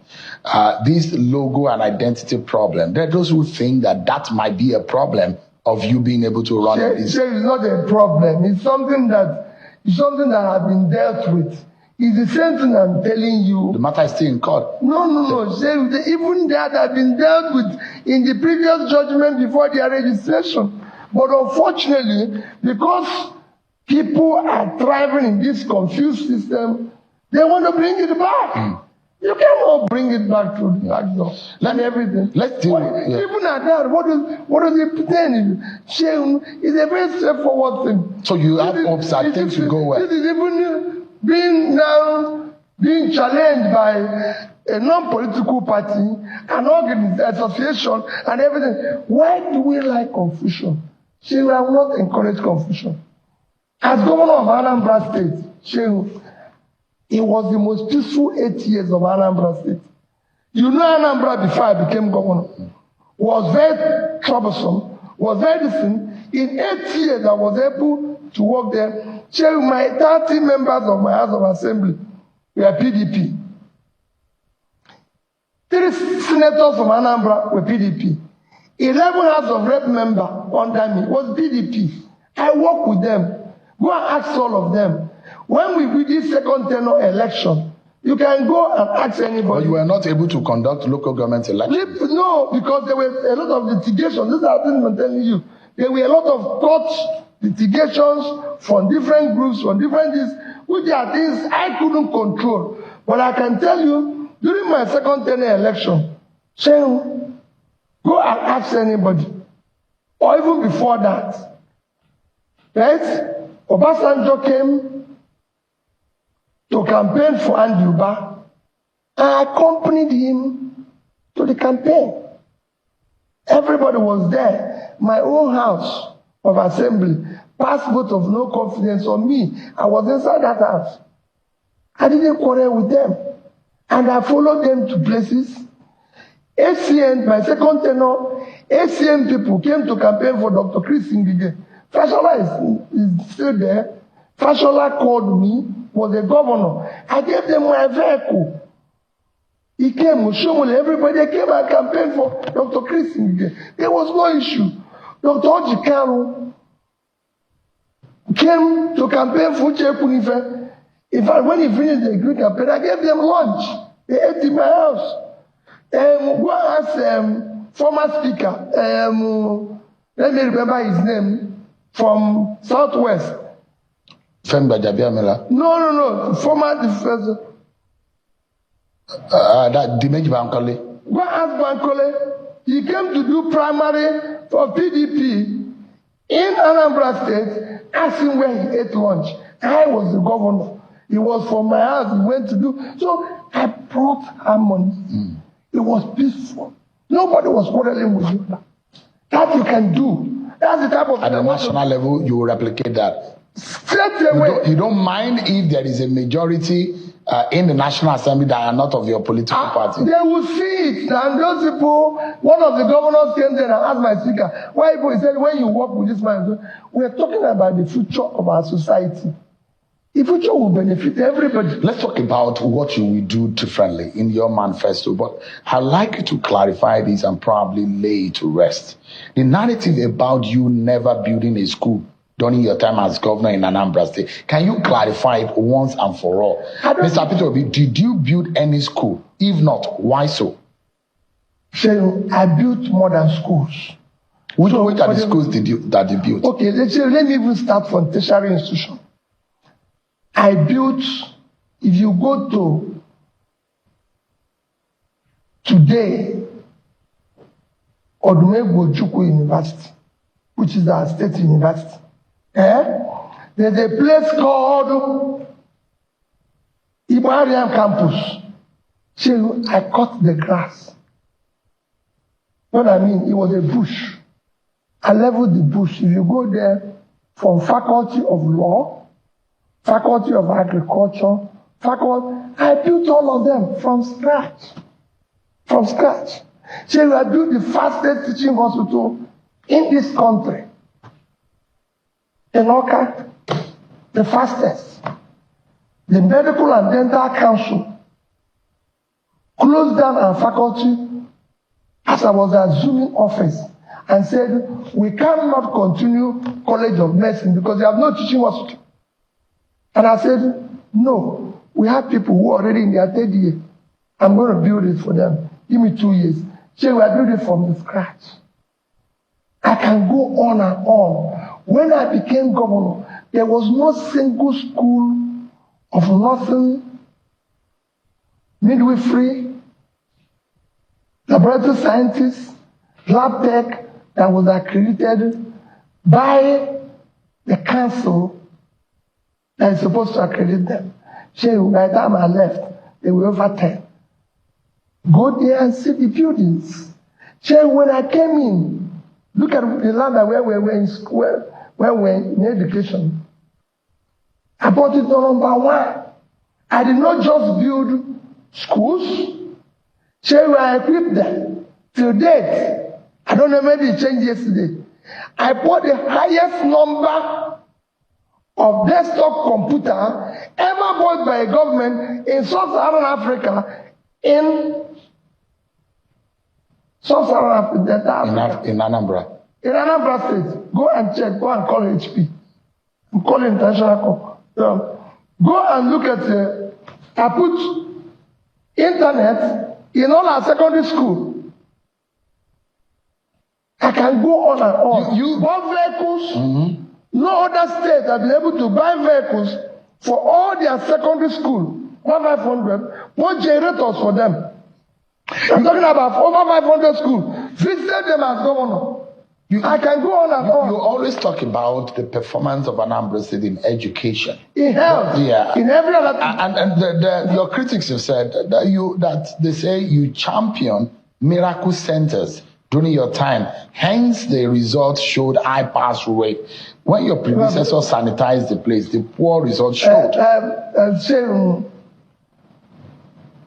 Speaker 2: This logo and identity problem. There are those who think that might be a problem of you being able to run this.
Speaker 1: It's not a problem. It's something that has been dealt with. It's the same thing I'm telling you.
Speaker 2: The matter is still in court.
Speaker 1: No. Even that has been dealt with in the previous judgment before their registration. But unfortunately, because people are thriving in this confused system, they want to bring it back. You cannot bring it back to the back door. Everything.
Speaker 2: Let's do it. Yeah.
Speaker 1: Even at that, what does it pretend? Shame is a very straightforward thing.
Speaker 2: So you have hopes that things will go well.
Speaker 1: This is even being challenged by a non-political party, an association, and everything. Why do we like confusion? See, I will not encourage confusion. As governor of Anambra State, Shehu, it was the most peaceful 8 years of Anambra State. You know Anambra before I became governor was very troublesome, was very distant. In 8 years, I was able to work there. Shehu, my 30 members of my House of Assembly were PDP. 3 senators from Anambra were PDP. 11 House of Rep member under me was PDP. I work with them. Go and ask all of them. When we did second tenure election, you can go and ask anybody.
Speaker 2: But you were not able to conduct local government elections.
Speaker 1: No, because there were a lot of litigation. This is the thing I'm telling you. There were a lot of court litigations from different groups, from different things, which are things I couldn't control. But I can tell you, during my second tenure election, Shehu, go and ask anybody. Or even before that. Right? Obasanjo came to campaign for Andy Uba. I accompanied him to the campaign. Everybody was there. My own house of assembly passed vote of no confidence on me. I was inside that house. I didn't quarrel with them. And I followed them to places. ACN, my second tenure, ACN people came to campaign for Dr. Chris Ngige. Fashola is still there. Fashola called me, was a governor. I gave them my vehicle. He came, Shomole, everybody came and campaigned for Dr. Chris Ngige. There was no issue. Dr. Nnamdi Kanu came to campaign for Chekunife. In fact, when he finished the Greek campaign, I gave them lunch. They ate in my house. Go ask former speaker, let me remember his name, from Southwest. No. Former defense.
Speaker 2: That Dimeji Bankole.
Speaker 1: Go ask Bankole. He came to do primary for PDP in Anambra State, asking where he ate lunch. I was the governor. He was from my house. He went to do. So I brought harmony. It was peaceful. Nobody was quarreling with you. That you can do. That's the type of.
Speaker 2: At the national level, you will replicate that.
Speaker 1: Straight away.
Speaker 2: You don't mind if there is a majority in the National Assembly that are not of your political party.
Speaker 1: They will see it. And those people, one of the governors came there and asked my speaker, why people, he said, when you work with this man, we're talking about the future of our society. The future will benefit everybody.
Speaker 2: Let's talk about what you will do differently in your manifesto, but I'd like you to clarify this and probably lay it to rest. The narrative about you never building a school during your time as governor in Anambra State, can you clarify it once and for all? Mr. Peter Obi, did you build any school? If not, why so?
Speaker 1: I built modern schools.
Speaker 2: Which are the schools that you built?
Speaker 1: Okay, let me even start from tertiary institution. I built, if you go to today, Odumegwu Ojukwu University, which is our state university, there's a place called Ibariam Campus. So I cut the grass. You know what I mean? It was a bush. I leveled the bush. If you go there from Faculty of Law, Faculty of Agriculture, I built all of them from scratch. From scratch. So I built the fastest teaching hospital in this country. In Oka, the fastest. The Medical and Dental Council closed down our faculty as I was assuming office and said, we cannot continue College of Medicine because they have no teaching hospital. And I said, no, we have people who are already in their third year. I'm going to build it for them. Give me 2 years. So we are building it from the scratch. I can go on and on. When I became governor, there was no single school of nursing, midwifery, laboratory scientists, lab tech that was accredited by the council that is supposed to accredit them. So by the time I left, they were over 10. Go there and see the buildings. So when I came in, look at the land where we were in school, where we were in education. I bought it on number one. I did not just build schools. So we are equipped them. Till date, I don't know, maybe it changed yesterday. I bought the highest number of desktop computer ever bought by a government in Sub-Saharan Africa, in Sub-Saharan Africa.
Speaker 2: In Anambra.
Speaker 1: In Anambra State. Go and check. Go and call HP. I'm calling international call. Go and look at I put internet in all our secondary school. I can go on and on. You bought vehicles. No other state have been able to buy vehicles for all their secondary school. 500. What generators for them? I'm talking about over 500 schools. Visited them as governor. I can go on and on.
Speaker 2: You always talk about the performance of Anambra State in education,
Speaker 1: in health, in every other.
Speaker 2: And your critics have said that they say you champion miracle centers during your time. Hence, the results showed high pass rate. When your predecessor sanitized the place, the poor results showed.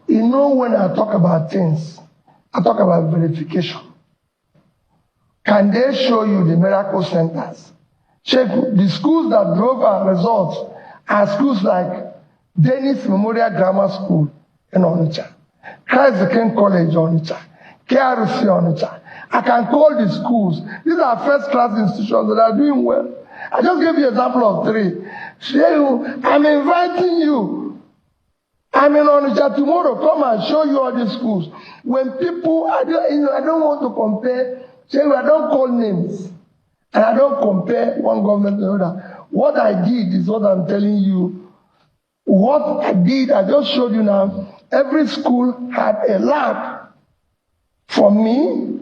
Speaker 1: When I talk about things, I talk about verification. Can they show you the miracle centers? Check the schools that drove our results are schools like Dennis Memorial Grammar School in Onitsha, Christ the King College Onitsha, KRC Onitsha. I can call the schools. These are first-class institutions that are doing well. I just gave you an example of 3. I'm inviting you. I'm in Onitsha tomorrow. Come and show you all these schools. When people, I don't want to compare. I don't call names. And I don't compare one government to another. What I did is what I'm telling you. What I did, I just showed you now. Every school had a lab. For me,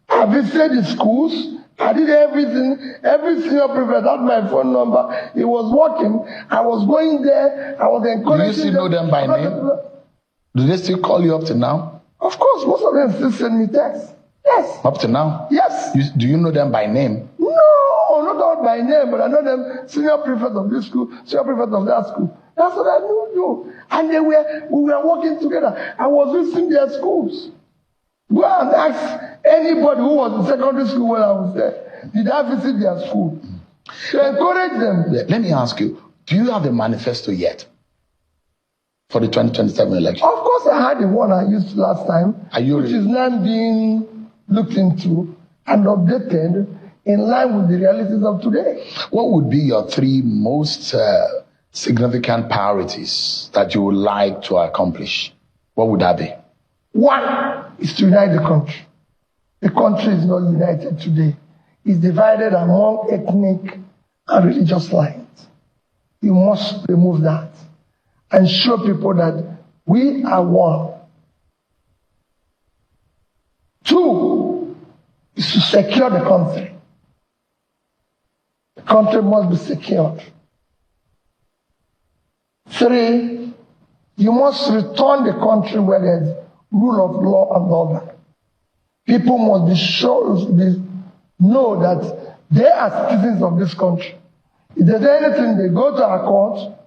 Speaker 1: I visited the schools. I did everything. Every senior prefect had my phone number. It was working. I was going there. I was encouraging them.
Speaker 2: Do you still know them by name? Do they still call you up to now?
Speaker 1: Of course, most of them still send me texts. Yes.
Speaker 2: Up to now?
Speaker 1: Yes.
Speaker 2: Do you know them by name?
Speaker 1: No, not all by name, but I know them senior prefect of this school, senior prefect of that school. That's what I knew. And we were working together. I was visiting their schools. Go and ask anybody who was in secondary school when I was there. Did I visit their school? To encourage them.
Speaker 2: Let me ask you, do you have the manifesto yet for the 2027 election?
Speaker 1: Of course, I had the one I used last time, which is now being looked into and updated in line with the realities of today.
Speaker 2: What would be your 3 most significant priorities that you would like to accomplish? What would that be?
Speaker 1: 1 is to unite the country. The country is not united today. It's divided among ethnic and religious lines. You must remove that and show people that we are one. 2 is to secure the country. The country must be secured. 3, you must return the country where there's rule of law and order. People must be sure, know that they are citizens of this country. If there's anything, they go to our court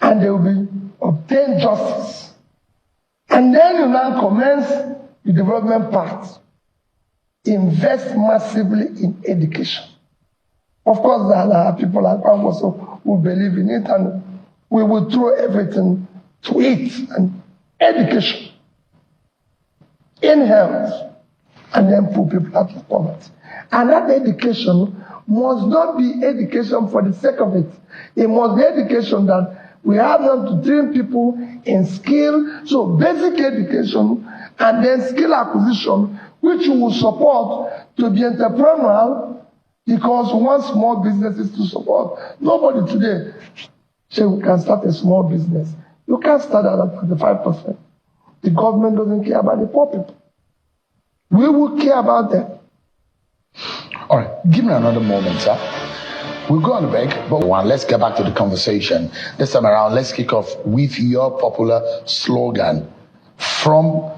Speaker 1: and they will obtain justice. And then you now commence the development part. Invest massively in education. Of course, there are people like also who believe in it, and we will throw everything to it. And education, in health, and then put people out of poverty. And that education must not be education for the sake of it. It must be education that we have them to train people in skill, so basic education, and then skill acquisition, which we will support to be entrepreneurial, because we want small businesses to support. Nobody today say we can start a small business. You can't start at 35%. The government doesn't care about the poor people. We will care about them.
Speaker 2: All right, give me another moment, sir. We'll go on the break, but let's get back to the conversation. This time around, let's kick off with your popular slogan, from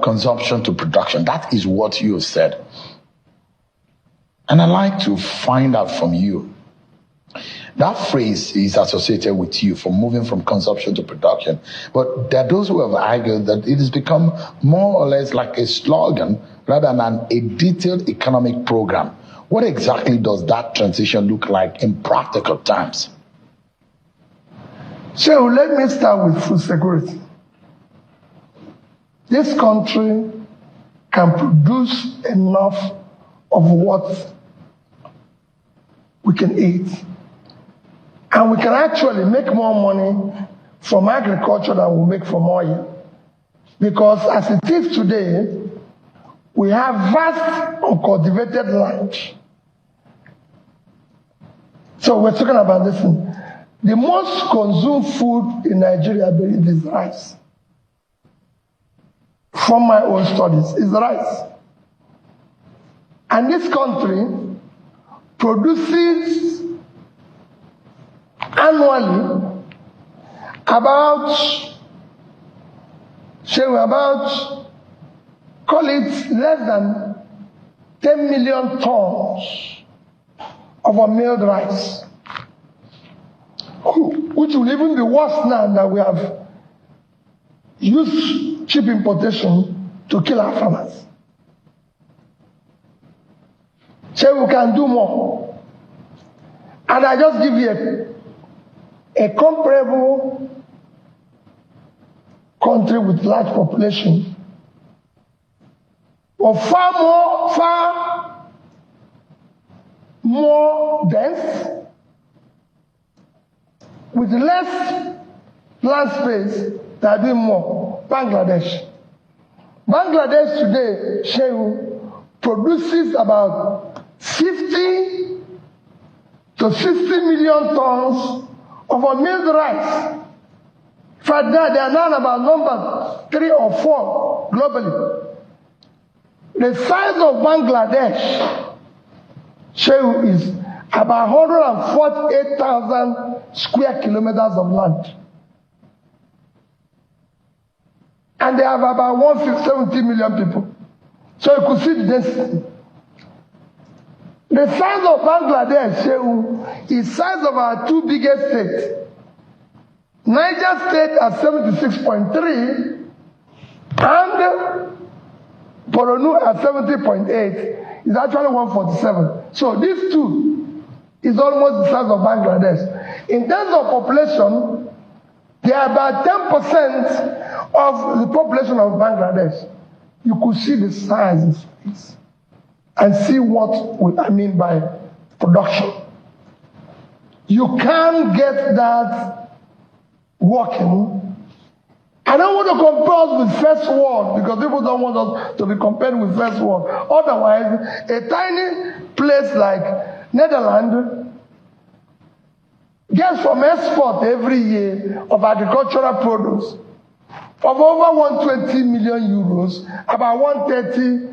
Speaker 2: consumption to production. That is what you said. And I'd like to find out from you, That phrase is associated with you from moving from consumption to production. But there are those who have argued that it has become more or less like a slogan rather than a detailed economic program. What exactly does that transition look like in practical terms?
Speaker 1: So let me start with food security. This country can produce enough of what we can eat. And we can actually make more money from agriculture than we make from oil. Because as it is today, we have vast uncultivated land. So we're talking about this thing. The most consumed food in Nigeria, I believe, is rice. From my own studies, is rice. And this country produces annually about, call it less than 10 million tons of a milled rice, which will even be worse now that we have used cheap importation to kill our farmers. So we can do more. And I just give you a comparable country with large population, but far more dense, with less land space, they are doing more. Bangladesh. Bangladesh today, Shehu, produces about 50 to 60 million tons of a milled rice. In fact, they are now about number 3 or 4 globally. The size of Bangladesh, Shehu, is about 148,000 square kilometers of land. And they have about 170 million people. So you could see the density. The size of Bangladesh, Shehu, is the size of our 2 biggest states. Niger State at 76.3 and Borno at 70.8 is actually 147. So these two is almost the size of Bangladesh. In terms of population, they are about 10% of the population of Bangladesh. You could see the size in space and see what I mean by production. You can't get that working. I don't want to compare us with first world because people don't want us to be compared with first world. Otherwise, a tiny place like Netherlands gets from export every year of agricultural produce of over 120 million euros, about 120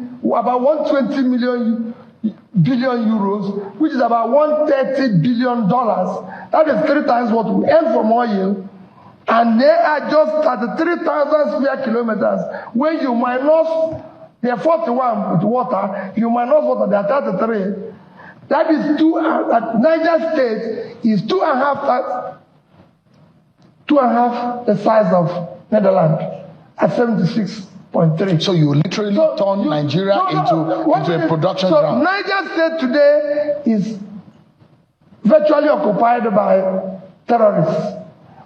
Speaker 1: billion euros, which is about $130 billion. That is 3 times what we earn from oil. And they are just 33,000 square kilometers. When you minus the 41 with water, you minus water, they are 33. That is Niger State is 2.5 the size of Netherlands at 76.3.
Speaker 2: So you literally turn Nigeria into a production ground.
Speaker 1: Niger State today is virtually occupied by terrorists.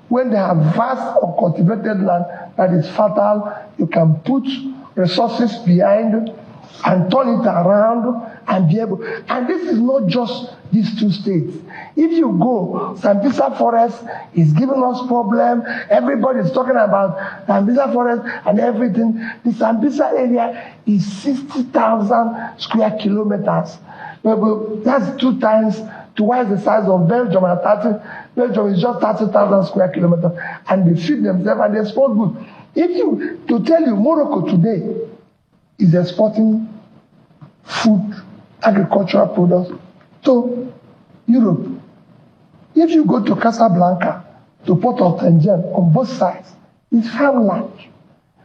Speaker 1: When they have vast or cultivated land that is fertile, you can put resources behind and turn it around and be able. And this is not just these 2 states. If you go, Sambisa Forest is giving us problem. Everybody is talking about Sambisa Forest and everything. The Sambisa area is 60,000 square kilometers. That's 2 times, twice the size of Belgium. Belgium is just 30,000 square kilometers. And they feed themselves and they export goods. To tell you, Morocco today is exporting food, agricultural products to Europe. If you go to Casablanca, to Port of Tangier, on both sides, it's farmland.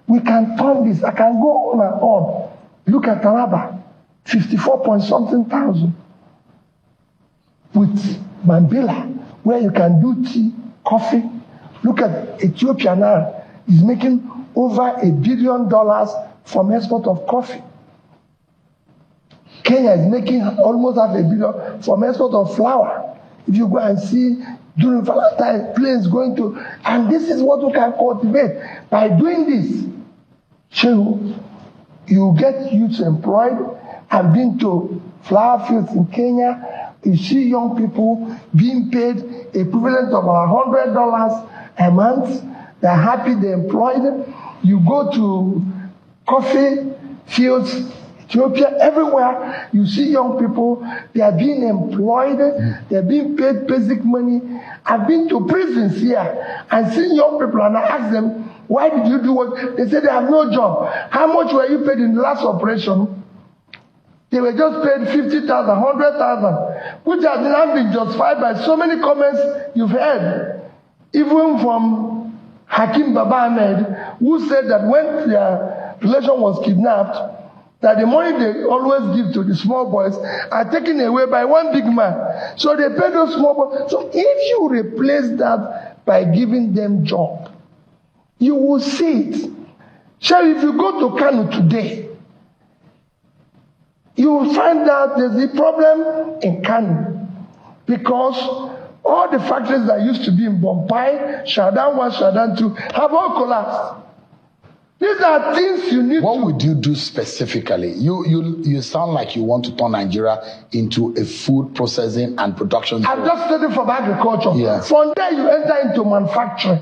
Speaker 1: We can turn this. I can go on and on. Look at Taraba, 54 point something thousand. With Mambila, where you can do tea, coffee. Look at Ethiopia now. It's making over $1 billion from export of coffee. Kenya is making almost $500 million from export of flour. If you go and see during Valentine's, planes going to, and this is what we can cultivate. By doing this, you get youth employed. I've been to flower fields in Kenya. You see young people being paid equivalent of $100 a month. They're happy, they're employed. You go to coffee fields, Ethiopia, everywhere, you see young people, they are being employed, they're being paid basic money. I've been to prisons here and seen young people, and I ask them, why did you do what? They say they have no job. How much were you paid in the last operation? They were just paid 50,000, 100,000, which has now been justified by so many comments you've heard, even from Hakim Baba Ahmed, who said that when their relation was kidnapped, that the money they always give to the small boys are taken away by one big man. So they pay those small boys. So if you replace that by giving them job, you will see it. So if you go to Kanu today, you will find out there's a problem in Kanu because all the factories that used to be in Bombay, Shadan 1, Shadan 2, have all collapsed. These are things you need
Speaker 2: What would you do specifically? You sound like you want to turn Nigeria into a food processing and production zone.
Speaker 1: I've just studied from agriculture.
Speaker 2: Yeah.
Speaker 1: From there you enter into manufacturing.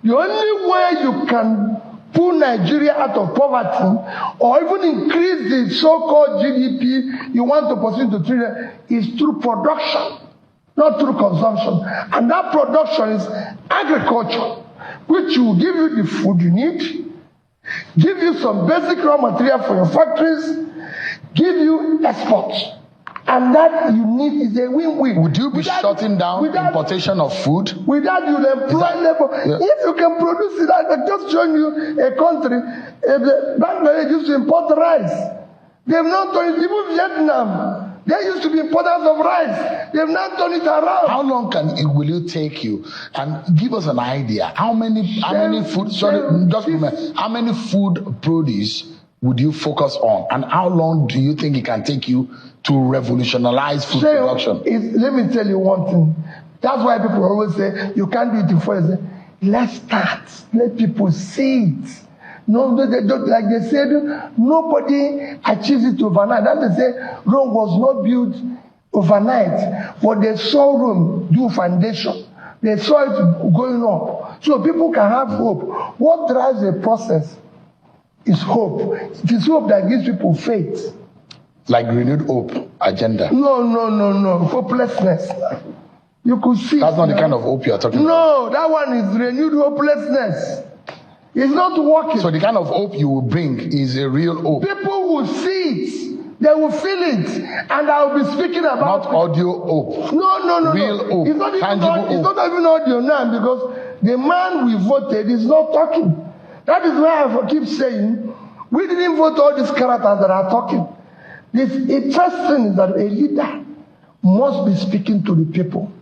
Speaker 1: The only way you can pull Nigeria out of poverty or even increase the so-called GDP you want to pursue to trillion is through production, not through consumption. And that production is agriculture, which will give you the food you need, give you some basic raw material for your factories, give you exports. And that you need is a win-win.
Speaker 2: Would you be shutting down importation of food?
Speaker 1: Without you employ labor. Yeah. If you can produce it, I'm just showing you a country. Bangladesh used to import rice. They've not done it. Even Vietnam, they used to be importers of rice. They've not done it around.
Speaker 2: How long will it take you? And give us an idea. How many food? How many food produce would you focus on? And how long do you think it can take you to revolutionize food production?
Speaker 1: Let me tell you one thing. That's why people always say, you can't do it in 4 years. Let's start. Let people see it. No, they don't, like they said, nobody achieves it overnight. That they say Rome was not built overnight, but they saw Rome do foundation. They saw it going up. So people can have hope. What drives a process is hope. It is hope that gives people faith.
Speaker 2: Like renewed hope agenda.
Speaker 1: No. Hopelessness. You could see.
Speaker 2: That's not the kind of hope you're talking about.
Speaker 1: No, that one is renewed hopelessness. It's not working.
Speaker 2: So the kind of hope you will bring is a real hope.
Speaker 1: People will see it. They will feel it. And I will be speaking about
Speaker 2: not audio hope.
Speaker 1: No.
Speaker 2: Real hope.
Speaker 1: It's not
Speaker 2: tangible
Speaker 1: hope.
Speaker 2: It's
Speaker 1: not even audio now because the man we voted is not talking. That is why I keep saying we didn't vote all these characters that are talking. The first thing is that a leader must be speaking to the people.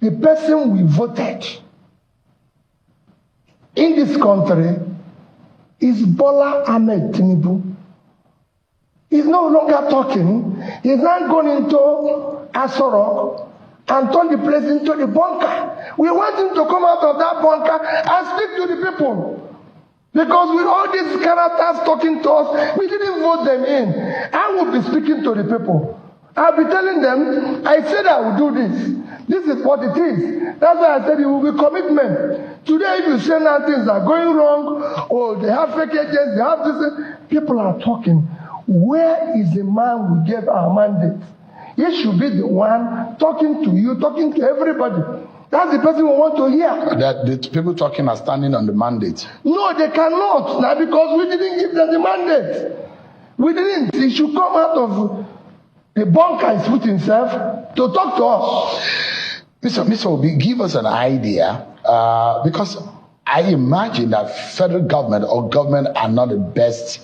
Speaker 1: The person we voted in this country is Bola Ahmed Tinubu. He's no longer talking. He's not going into Asorok and turn the place into the bunker. We want him to come out of that bunker and speak to the people. Because with all these characters talking to us, we didn't vote them in. I will be speaking to the people. I'll be telling them, I said I will do this. This is what it is. That's why I said it will be commitment. Today, if you say now things are going wrong, or they have fake agents, they have this, people are talking. Where is the man we gave our mandate? He should be the one talking to you, talking to everybody. That's the person we want to hear.
Speaker 2: That the people talking are standing on the mandate.
Speaker 1: No, they cannot. Now, because we didn't give them the mandate. We didn't. He should come out of the bunker he's put himself to talk to us.
Speaker 2: Mr. Obi, give us an idea, because I imagine that federal government or government are not the best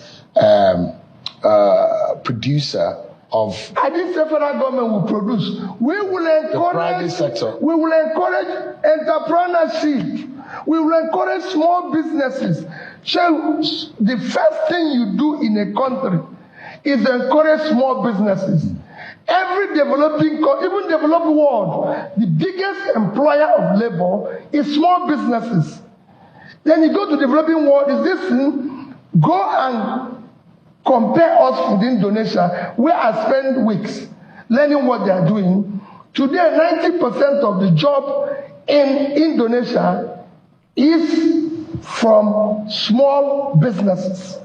Speaker 2: producer of
Speaker 1: I didn't say federal government will produce. We will encourage
Speaker 2: the private sector.
Speaker 1: We will encourage entrepreneurship. We will encourage small businesses. So the first thing you do in a country is encourage small businesses. Every developing, even developed world, the biggest employer of labor is small businesses. Then you go to developing world, is this thing, go and compare us with Indonesia, where I spend weeks learning what they are doing. Today, 90% of the job in Indonesia is from small businesses.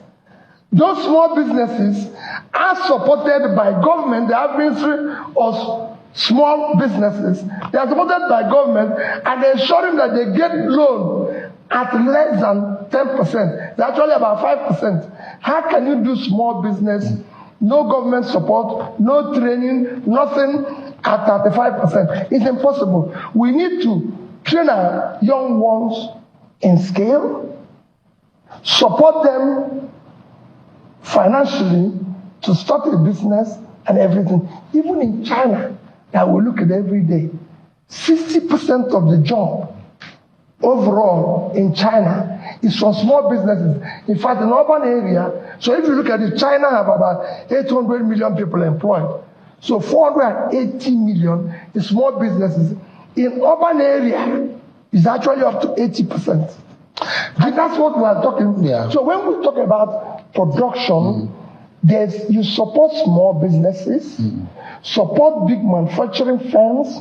Speaker 1: Those small businesses are supported by government. They have Ministry of Small Businesses. They are supported by government, and they're ensuring that they get loan at less than 10%. It's actually about 5%. How can you do small business, no government support, no training, nothing at 35%? It's impossible. We need to train our young ones in scale, support them financially to start a business and everything. Even in China, that we look at every day, 60% of the job overall in China is from small businesses. In fact, in urban area, so if you look at it, China have about 800 million people employed. So 480 million is small businesses. In urban area, it's actually up to 80%. And that's what we are talking about.
Speaker 2: Yeah.
Speaker 1: So when we talk about production, you support small businesses, support big manufacturing firms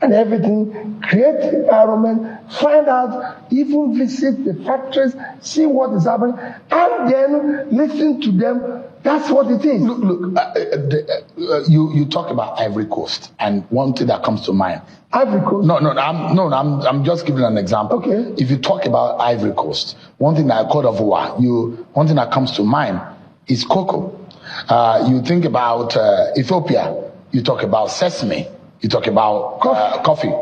Speaker 1: and everything, create the environment, find out, even visit the factories, see what is happening, and then listen to them. That's what it is.
Speaker 2: You talk about Ivory Coast, and one thing that comes to mind.
Speaker 1: Ivory Coast?
Speaker 2: I'm just giving an example.
Speaker 1: Okay.
Speaker 2: If you talk about Ivory Coast, one thing that Cote d'Ivoire, one thing that comes to mind is cocoa. You think about Ethiopia, you talk about sesame, you talk about coffee.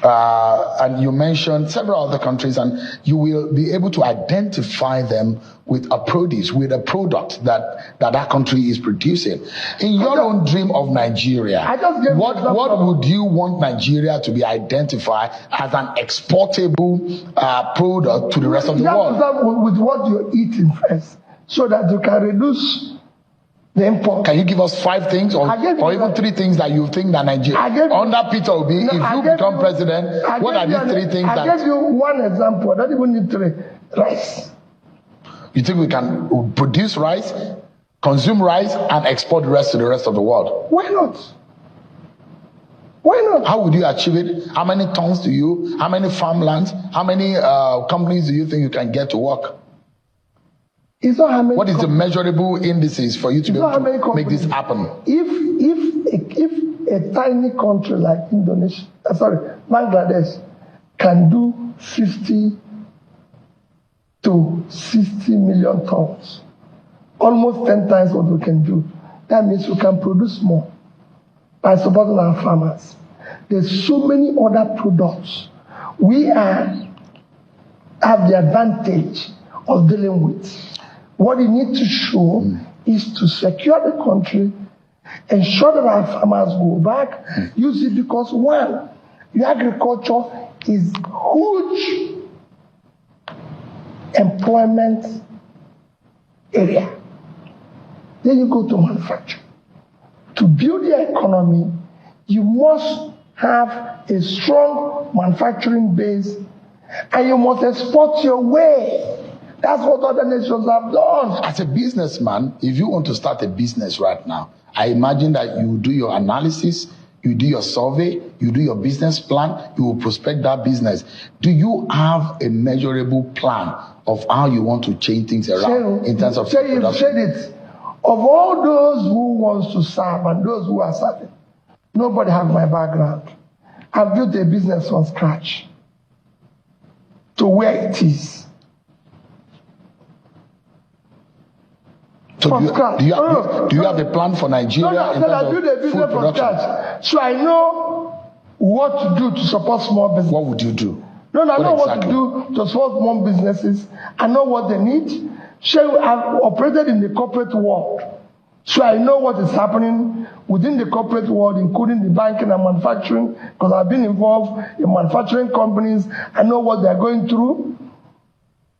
Speaker 2: And you mentioned several other countries, and you will be able to identify them with a produce, with a product that country is producing. In your own dream of Nigeria, what would you want Nigeria to be identified as an exportable product to the rest of the world?
Speaker 1: You have to start with what you're eating first, so that you can reduce the import.
Speaker 2: Can you give us 5 things or even 3 things that you think that Nigeria, under Peter Obi, if you become president, what are these 3 things
Speaker 1: I gave you one example. I don't even need 3. Rice.
Speaker 2: You think we can produce rice, consume rice, and export the rest to the rest of the world?
Speaker 1: Why not? Why not?
Speaker 2: How would you achieve it? How many tons how many farmlands, how many companies do you think you can get to work?
Speaker 1: It's not how many.
Speaker 2: What is the measurable indices for you to be able to make this happen?
Speaker 1: If a tiny country like Bangladesh can do 50 to 60 million tons, almost 10 times what we can do, that means we can produce more by supporting our farmers. There's so many other products we have the advantage of dealing with. What you need to show is to secure the country, ensure that our farmers go back, use it because, one, your agriculture is huge employment area. Then you go to manufacturing. To build your economy, you must have a strong manufacturing base, and you must export your way. That's what other nations have done.
Speaker 2: As a businessman, if you want to start a business right now, I imagine that you do your analysis, you do your survey, you do your business plan, you will prospect that business. Do you have a measurable plan of how you want to change things around in terms of production?
Speaker 1: You've said it. Of all those who wants to serve and those who are serving, nobody has my background. I've built a business from scratch to where it is.
Speaker 2: So do you have a plan for Nigeria in terms of food production?
Speaker 1: So I know what to do to support small business.
Speaker 2: What would you do?
Speaker 1: I know what to do to support small businesses. I know what they need. So I've operated in the corporate world. So I know what is happening within the corporate world, including the banking and manufacturing, because I've been involved in manufacturing companies. I know what they're going through.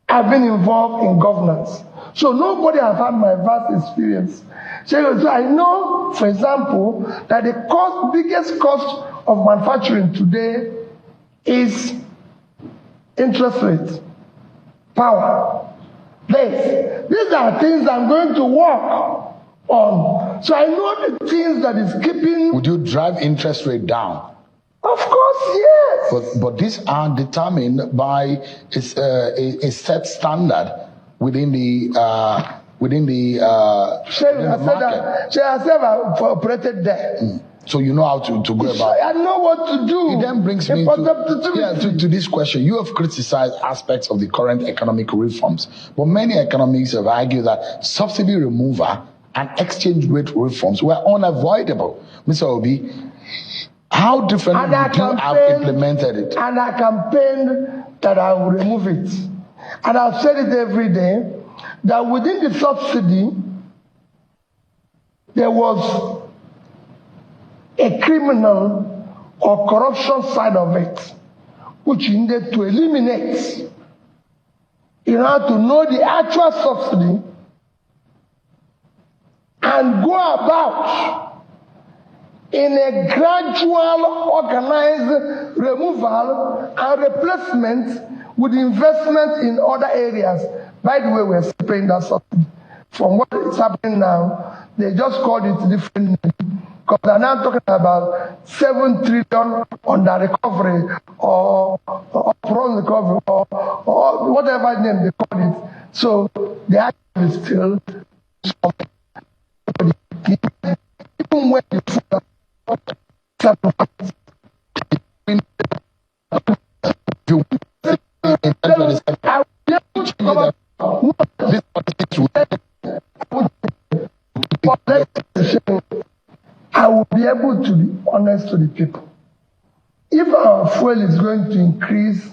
Speaker 1: I've been involved in governance. So nobody has had my vast experience. So I know, for example, that the biggest cost of manufacturing today is interest rate, power. These are things I'm going to work on. So I know the things that is keeping.
Speaker 2: Would you drive interest rate down?
Speaker 1: Of course, yes.
Speaker 2: But these are determined by a set standard within the market.
Speaker 1: I said I've operated there.
Speaker 2: So you know how to go about it.
Speaker 1: I know what to do.
Speaker 2: It then brings me to this question. You have criticized aspects of the current economic reforms, but many economists have argued that subsidy removal and exchange rate reforms were unavoidable. Mr. Obi, how differently would you have implemented it?
Speaker 1: And I campaigned that I will remove it. And I've said it every day, that within the subsidy, there was a criminal or corruption side of it, which you needed to eliminate in order to know the actual subsidy and go about in a gradual, organized removal and replacement with investment in other areas. By the way, we're paying that subsidy. From what is happening now, they just called it different name. Because they're now talking about 7 trillion under recovery or upfront recovery or whatever name they call it. So the action is still something. Even when you I will be able to be honest to the people. If our fuel is going to increase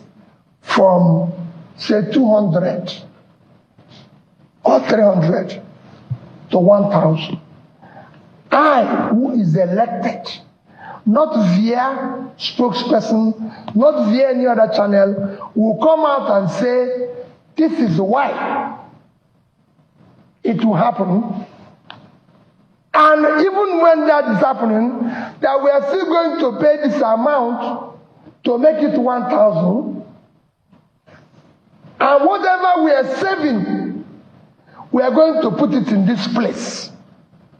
Speaker 1: from, say, 200 or 300 to 1,000, I, who is elected, not via spokesperson, not via any other channel, will come out and say, this is why it will happen. And even when that is happening, that we are still going to pay this amount to make it 1,000. And whatever we are saving, we are going to put it in this place.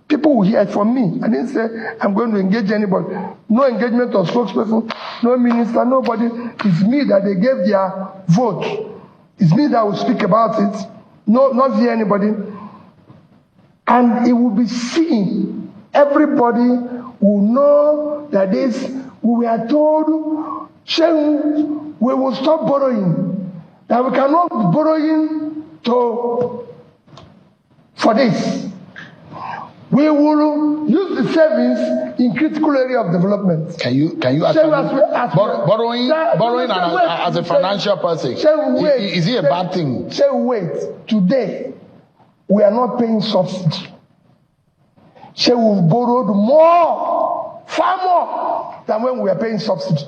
Speaker 1: People will hear it from me. I didn't say I'm going to engage anybody. No engagement of spokesperson, no minister, nobody. It's me that they gave their vote. It's me that will speak about it. No, not via anybody. And it will be seen. Everybody will know that this, we were told, we will stop borrowing. That we cannot be borrowing for this. We will use the savings in critical area of development.
Speaker 2: Can you borrowing as a financial person? Is it a bad thing?
Speaker 1: Wait, today we are not paying subsidy. We've borrowed more, far more than when we were paying subsidy.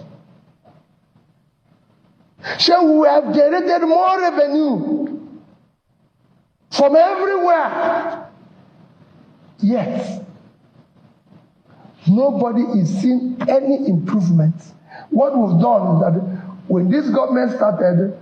Speaker 1: We have generated more revenue from everywhere. Yes. Nobody is seeing any improvement. What we've done is that when this government started,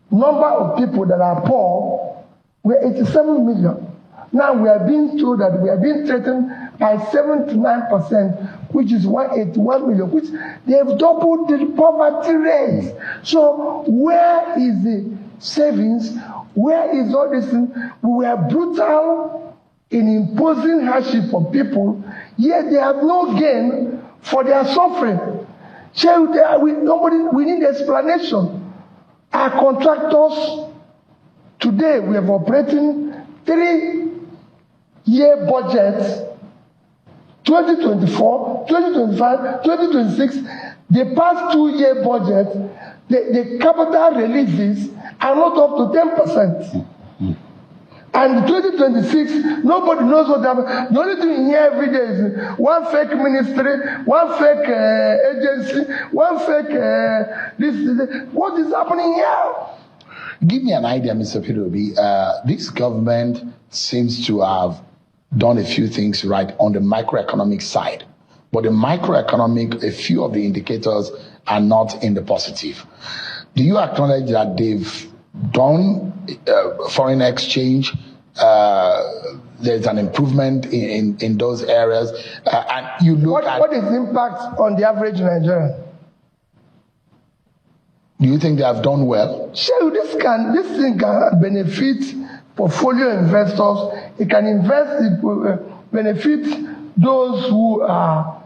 Speaker 1: number of people that are poor were 87 million. Now we are being told that we are being threatened by 79%, which is 181 million, which they have doubled the poverty rate. So where is the savings? Where is all this thing? We were brutal in imposing hardship on people, yet they have no gain for their suffering. We need explanation. Our contractors, today we have operating 3-year budget, 2024, 2025, 2026. The past 2-year budget, the capital releases are not up to 10%. And 2026, nobody knows what happened. The only thing you hear every day is one fake ministry, one fake agency, one fake this. What is happening here?
Speaker 2: Give me an idea, Mr. Pidobi. This government seems to have done a few things right on the macroeconomic side. But the microeconomic, a few of the indicators are not in the positive. Do you acknowledge that they've done foreign exchange? There's an improvement in those areas. And you look
Speaker 1: what is the impact on the average Nigerian?
Speaker 2: Do you think they have done well?
Speaker 1: Sure, this thing can benefit portfolio investors. It can benefit those who are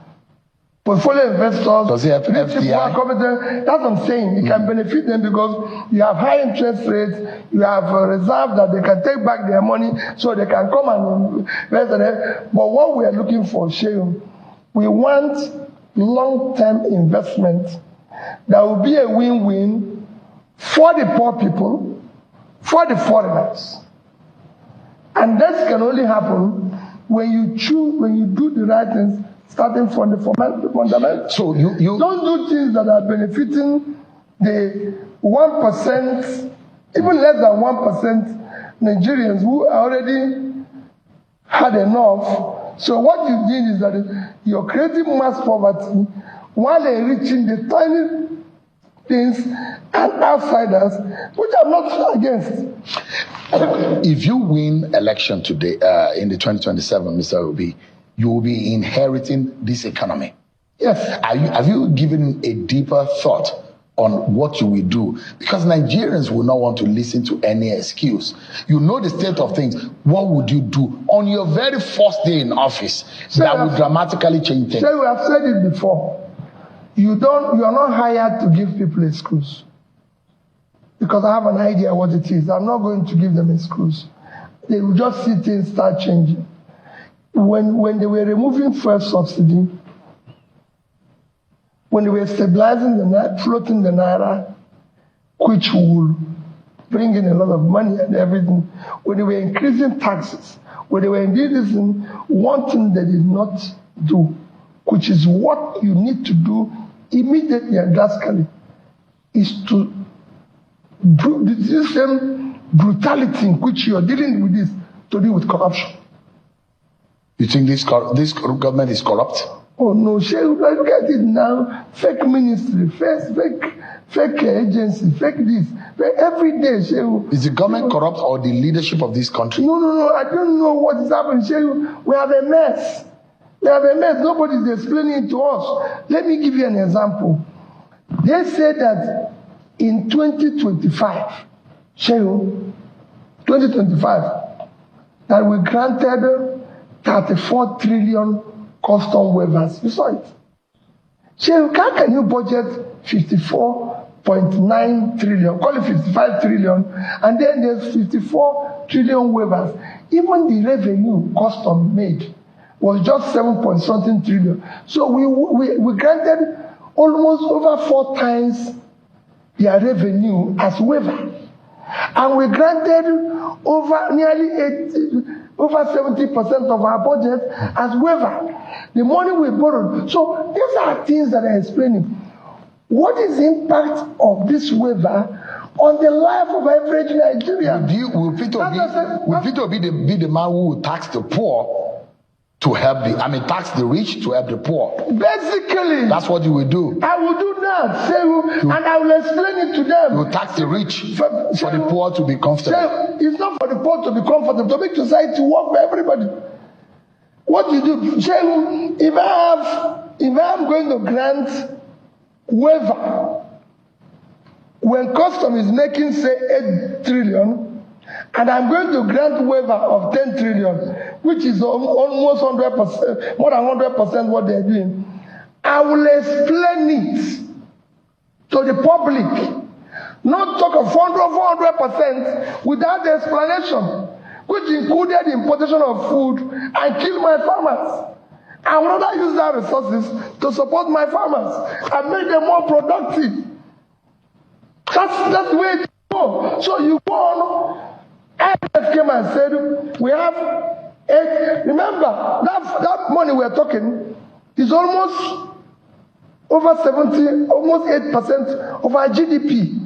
Speaker 1: portfolio investors.
Speaker 2: Does it have
Speaker 1: FDI? That's what I'm saying. It can benefit them because you have high interest rates, you have a reserve that they can take back their money so they can come and invest in it. But what we are looking for, Shehu, we want long-term investment that will be a win-win for the poor people, for the foreigners. And that can only happen when you do the right things, starting from the fundamentals.
Speaker 2: So you
Speaker 1: don't do things that are benefiting the 1%, even less than 1% Nigerians who already had enough. So what you did is that you're creating mass poverty while enriching the tiny things and outsiders, which I'm not against.
Speaker 2: If you win election today in the 2027, Mr. Obi, you will be inheriting this economy.
Speaker 1: Yes.
Speaker 2: Have you given a deeper thought on what you will do? Because Nigerians will not want to listen to any excuse. You know the state of things. What would you do on your very first day in office that would dramatically change things?
Speaker 1: Sure, we have said it before. You are not hired to give people excuse. Because I have an idea what it is. I'm not going to give them excuse. They will just see things start changing. When they were removing fuel subsidy, when they were stabilizing floating the naira, which will bring in a lot of money and everything, when they were increasing taxes, when they were increasing, one thing they did not do, which is what you need to do immediately and drastically, is to do the same brutality in which you are dealing with this, to deal with corruption.
Speaker 2: You think this government is corrupt?
Speaker 1: Oh no, look at it now. Fake ministry, fake agency, fake this. Every day,
Speaker 2: is the government corrupt or the leadership of this country?
Speaker 1: No. I don't know what is happening. We have a mess. Nobody is explaining it to us. Let me give you an example. They said that in 2025, 2025, that we granted 34 trillion custom waivers. You saw it. How can you budget 54.9 trillion, call it 55 trillion, and then there's 54 trillion waivers? Even the revenue custom made was just 7-point-something trillion. So we granted almost over 4 times their revenue as waiver. And we granted over 70% of our budget as waiver. The money we borrowed. So these are things that I'm explaining. What is the impact of this waiver on the life of average Nigerian?
Speaker 2: Will Peter be the man who will tax the poor to help tax the rich to help the poor?
Speaker 1: Basically.
Speaker 2: That's what you will do.
Speaker 1: I will do that. And I will explain it to them.
Speaker 2: You will tax the rich for the poor to be comfortable.
Speaker 1: It's not for the poor to be comfortable, to make society work for everybody. What you do, if I'm going to grant waiver, when custom is making, say, 8 trillion, and I'm going to grant waiver of 10 trillion, which is almost 100%, more than 100% what they're doing, I will explain it to the public. Not talk of 400% without the explanation, which included the importation of food and kill my farmers. I would rather use that resources to support my farmers and make them more productive. That's the way to go. So you go on IMF came and said, we have 8. Remember, that money we're talking is almost over 70, almost 8% of our GDP.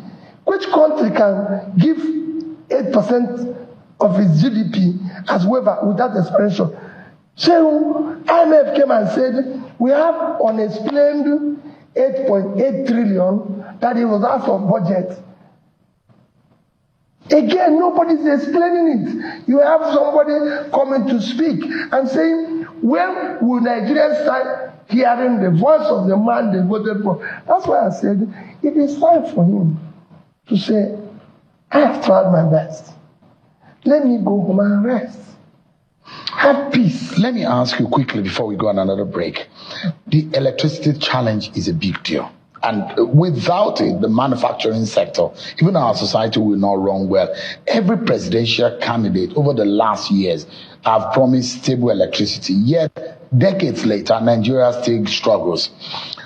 Speaker 1: Which country can give 8% of its GDP as waiver without expansion? So IMF came and said, we have unexplained 8.8 trillion that it was out of budget. Again, nobody's explaining it. You have somebody coming to speak and saying, when will Nigerians start hearing the voice of the man they voted for? That's why I said, it is time for him to say, I have tried my best. Let me go home and rest. Have peace.
Speaker 2: Let me ask you quickly before we go on another break. The electricity challenge is a big deal. And without it, the manufacturing sector, even our society will not run well. Every presidential candidate over the last years have promised stable electricity. Yet, decades later, Nigeria still struggles.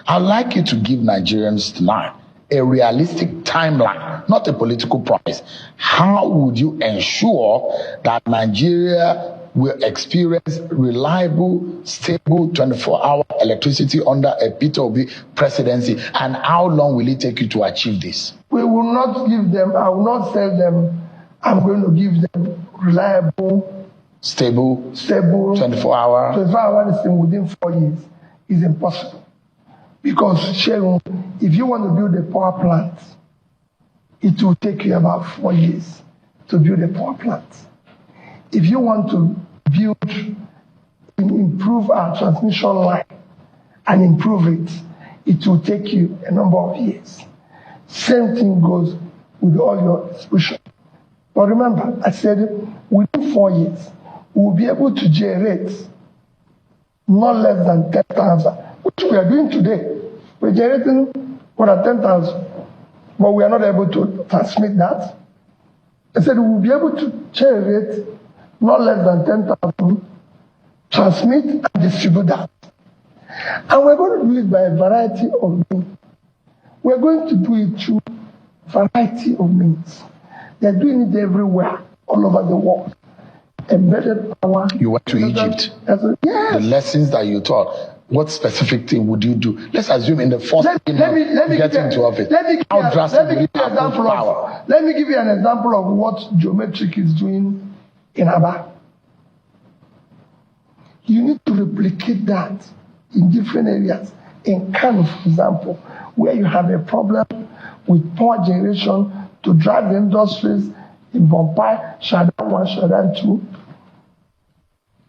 Speaker 2: I'd like you to give Nigerians tonight a realistic timeline, not a political promise. How would you ensure that Nigeria will experience reliable, stable 24-hour electricity under a Peter Obi presidency, and how long will it take you to achieve this?
Speaker 1: We will not give them, I will not tell them, I'm going to give them reliable,
Speaker 2: stable 24-hour.
Speaker 1: 24-hour system within 4 years is impossible. Because, Sharon, if you want to build a power plant, it will take you about 4 years to build a power plant. If you want to improve our transmission line and improve it, it will take you a number of years. Same thing goes with all your distribution. But remember, I said within 4 years, we will be able to generate not less than 10,000, which we are doing today. We're generating more than 10,000, but we are not able to transmit that. I said we will be able to generate not less than 10,000, transmit and distribute that. And we're going to do it by a variety of means. We're going to do it through a variety of means. They're doing it everywhere, all over the world. Embedded power.
Speaker 2: You went to Egypt.
Speaker 1: Yes.
Speaker 2: The lessons that you taught, what specific thing would you do? Let's assume in the first
Speaker 1: let me
Speaker 2: get into office. Let me
Speaker 1: give you an example of what Geometric is doing in Aba. You need to replicate that in different areas. In Kanu, for example, where you have a problem with power generation to drive the industries in Bombay, Shadan 1, Shadan 2.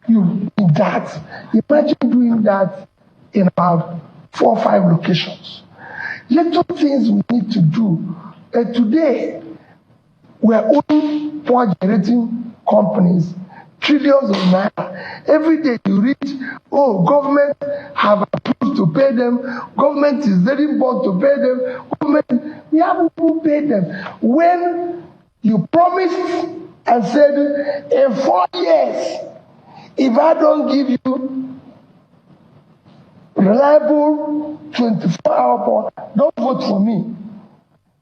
Speaker 1: You need that. Imagine doing that in about 4 or 5 locations. Little things we need to do. Today, we are owning power generating companies trillions of naira. Every day you read, government have approved to pay them, government is letting board to pay them, government, we haven't even paid them. When you promised and said, in 4 years, if I don't give you reliable 24-hour power, don't vote for me.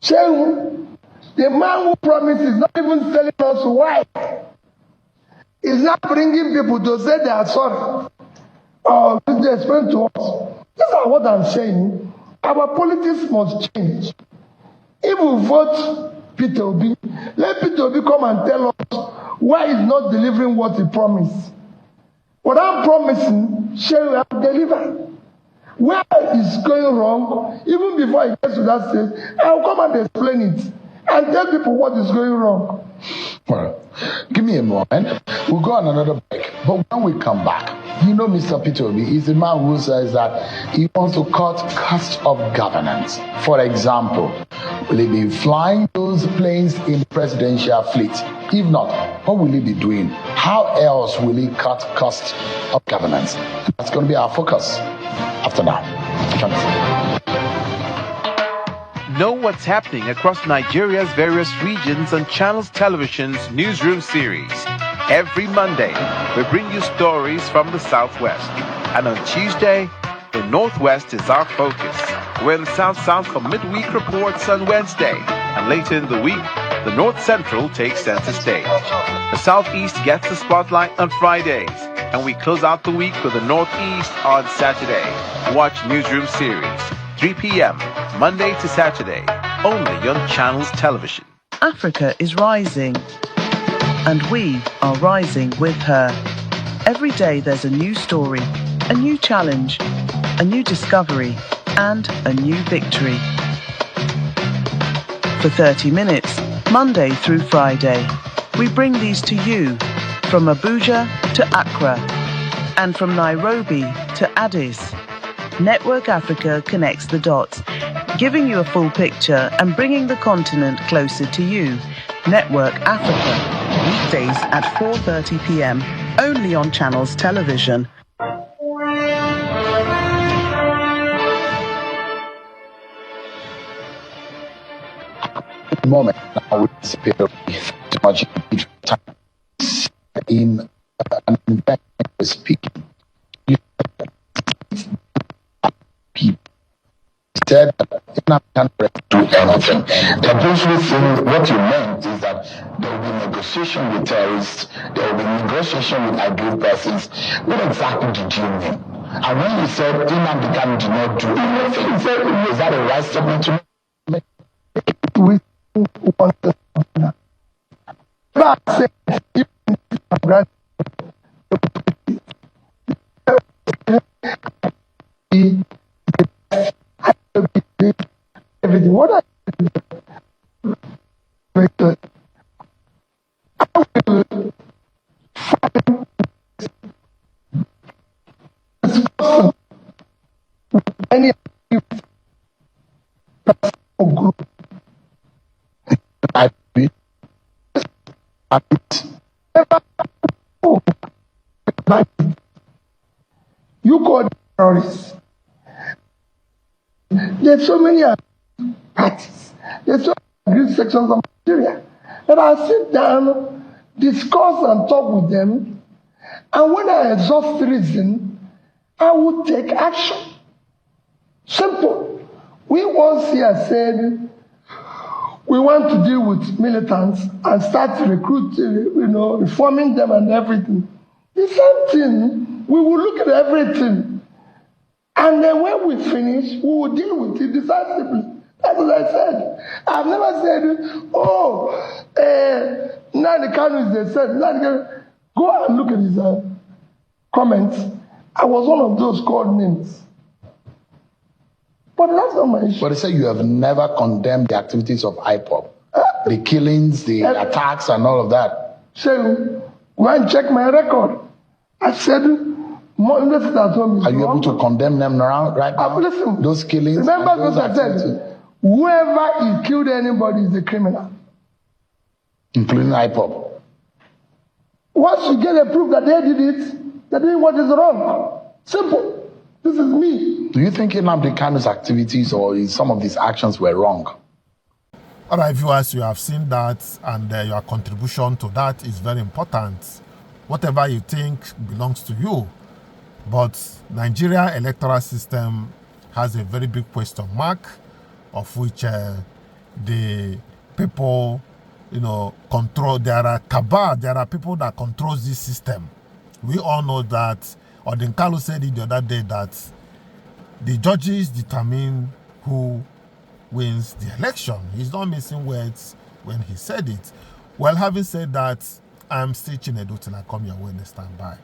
Speaker 1: So, the man who promised is not even telling us why. He's not bringing people to say they are sorry. Or they explain to us. This is what I'm saying. Our politics must change. If we vote Peter Obi, let Peter Obi come and tell us why he's not delivering what he promised. What I'm promising, shall we deliver? Where is going wrong, even before he gets to that stage, I'll come and explain it and tell people what is going wrong.
Speaker 2: Well, give me a moment. We'll go on another break. But when we come back, you know Mr. Peter Obi is a man who says that he wants to cut cost of governance. For example, will he be flying those planes in the presidential fleet? If not, what will he be doing? How else will he cut cost of governance? That's going to be our focus after now.
Speaker 4: Know what's happening across Nigeria's various regions on Channels Television's Newsroom series. Every Monday, we bring you stories from the Southwest. And on Tuesday, the Northwest is our focus. We're in the South for midweek reports on Wednesday. And later in the week, the North Central takes center stage. The Southeast gets the spotlight on Fridays, and we close out the week with the Northeast on Saturday. Watch Newsroom Series, 3 p.m., Monday to Saturday, only on Channels Television.
Speaker 5: Africa is rising, and we are rising with her. Every day there's a new story, a new challenge, a new discovery, and a new victory. For 30 minutes, Monday through Friday, we bring these to you from Abuja to Accra and from Nairobi to Addis. Network Africa connects the dots, giving you a full picture and bringing the continent closer to you. Network Africa, weekdays at 4:30 p.m. only on Channels Television.
Speaker 2: Moment now we spare too much time in an event speaking. People said that Nnamdi Kanu do anything. The official thing, what you meant is that there will be negotiation with terrorists, there will be negotiation with aggrieved persons. What exactly did you mean? And when you said Nnamdi Kanu did not do anything, is that a right statement to make?
Speaker 1: We want to everything. What I any group you call them terrorists. There's so many parties. There's so many sections of Nigeria that I sit down, discuss and talk with them, and when I exhaust reason, I will take action. Simple. We once here said we want to deal with militants and start recruiting, reforming them and everything. The same thing, we will look at everything. And then when we finish, we will deal with it decisively. That's what I said. I've never said, Nnamdi Kanu is the said. Go and look at his comments. I was one of those called names. But that's not my issue.
Speaker 2: But they say you have never condemned the activities of IPOB, the killings, the attacks, and all of that.
Speaker 1: So, go and check my record. I said,
Speaker 2: are you able to condemn them now, right now?
Speaker 1: Listen,
Speaker 2: those killings.
Speaker 1: Remember what I said? Whoever killed anybody is a criminal,
Speaker 2: including IPOB.
Speaker 1: Once you get a proof that they did it, they're doing what is wrong. Simple. This is me.
Speaker 2: Do you think Nnamdi Kanu's activities or some of these actions were wrong?
Speaker 3: All right, viewers, you have seen that, and your contribution to that is very important. Whatever you think belongs to you. But Nigeria electoral system has a very big question mark, of which the people, control. There are cabal. There are people that control this system. We all know that. Nnamdi Kanu said it the other day that the judges determine who wins the election. He's not missing words when he said it. Well, having said that, I'm still Chinedu till I come your way and stand by.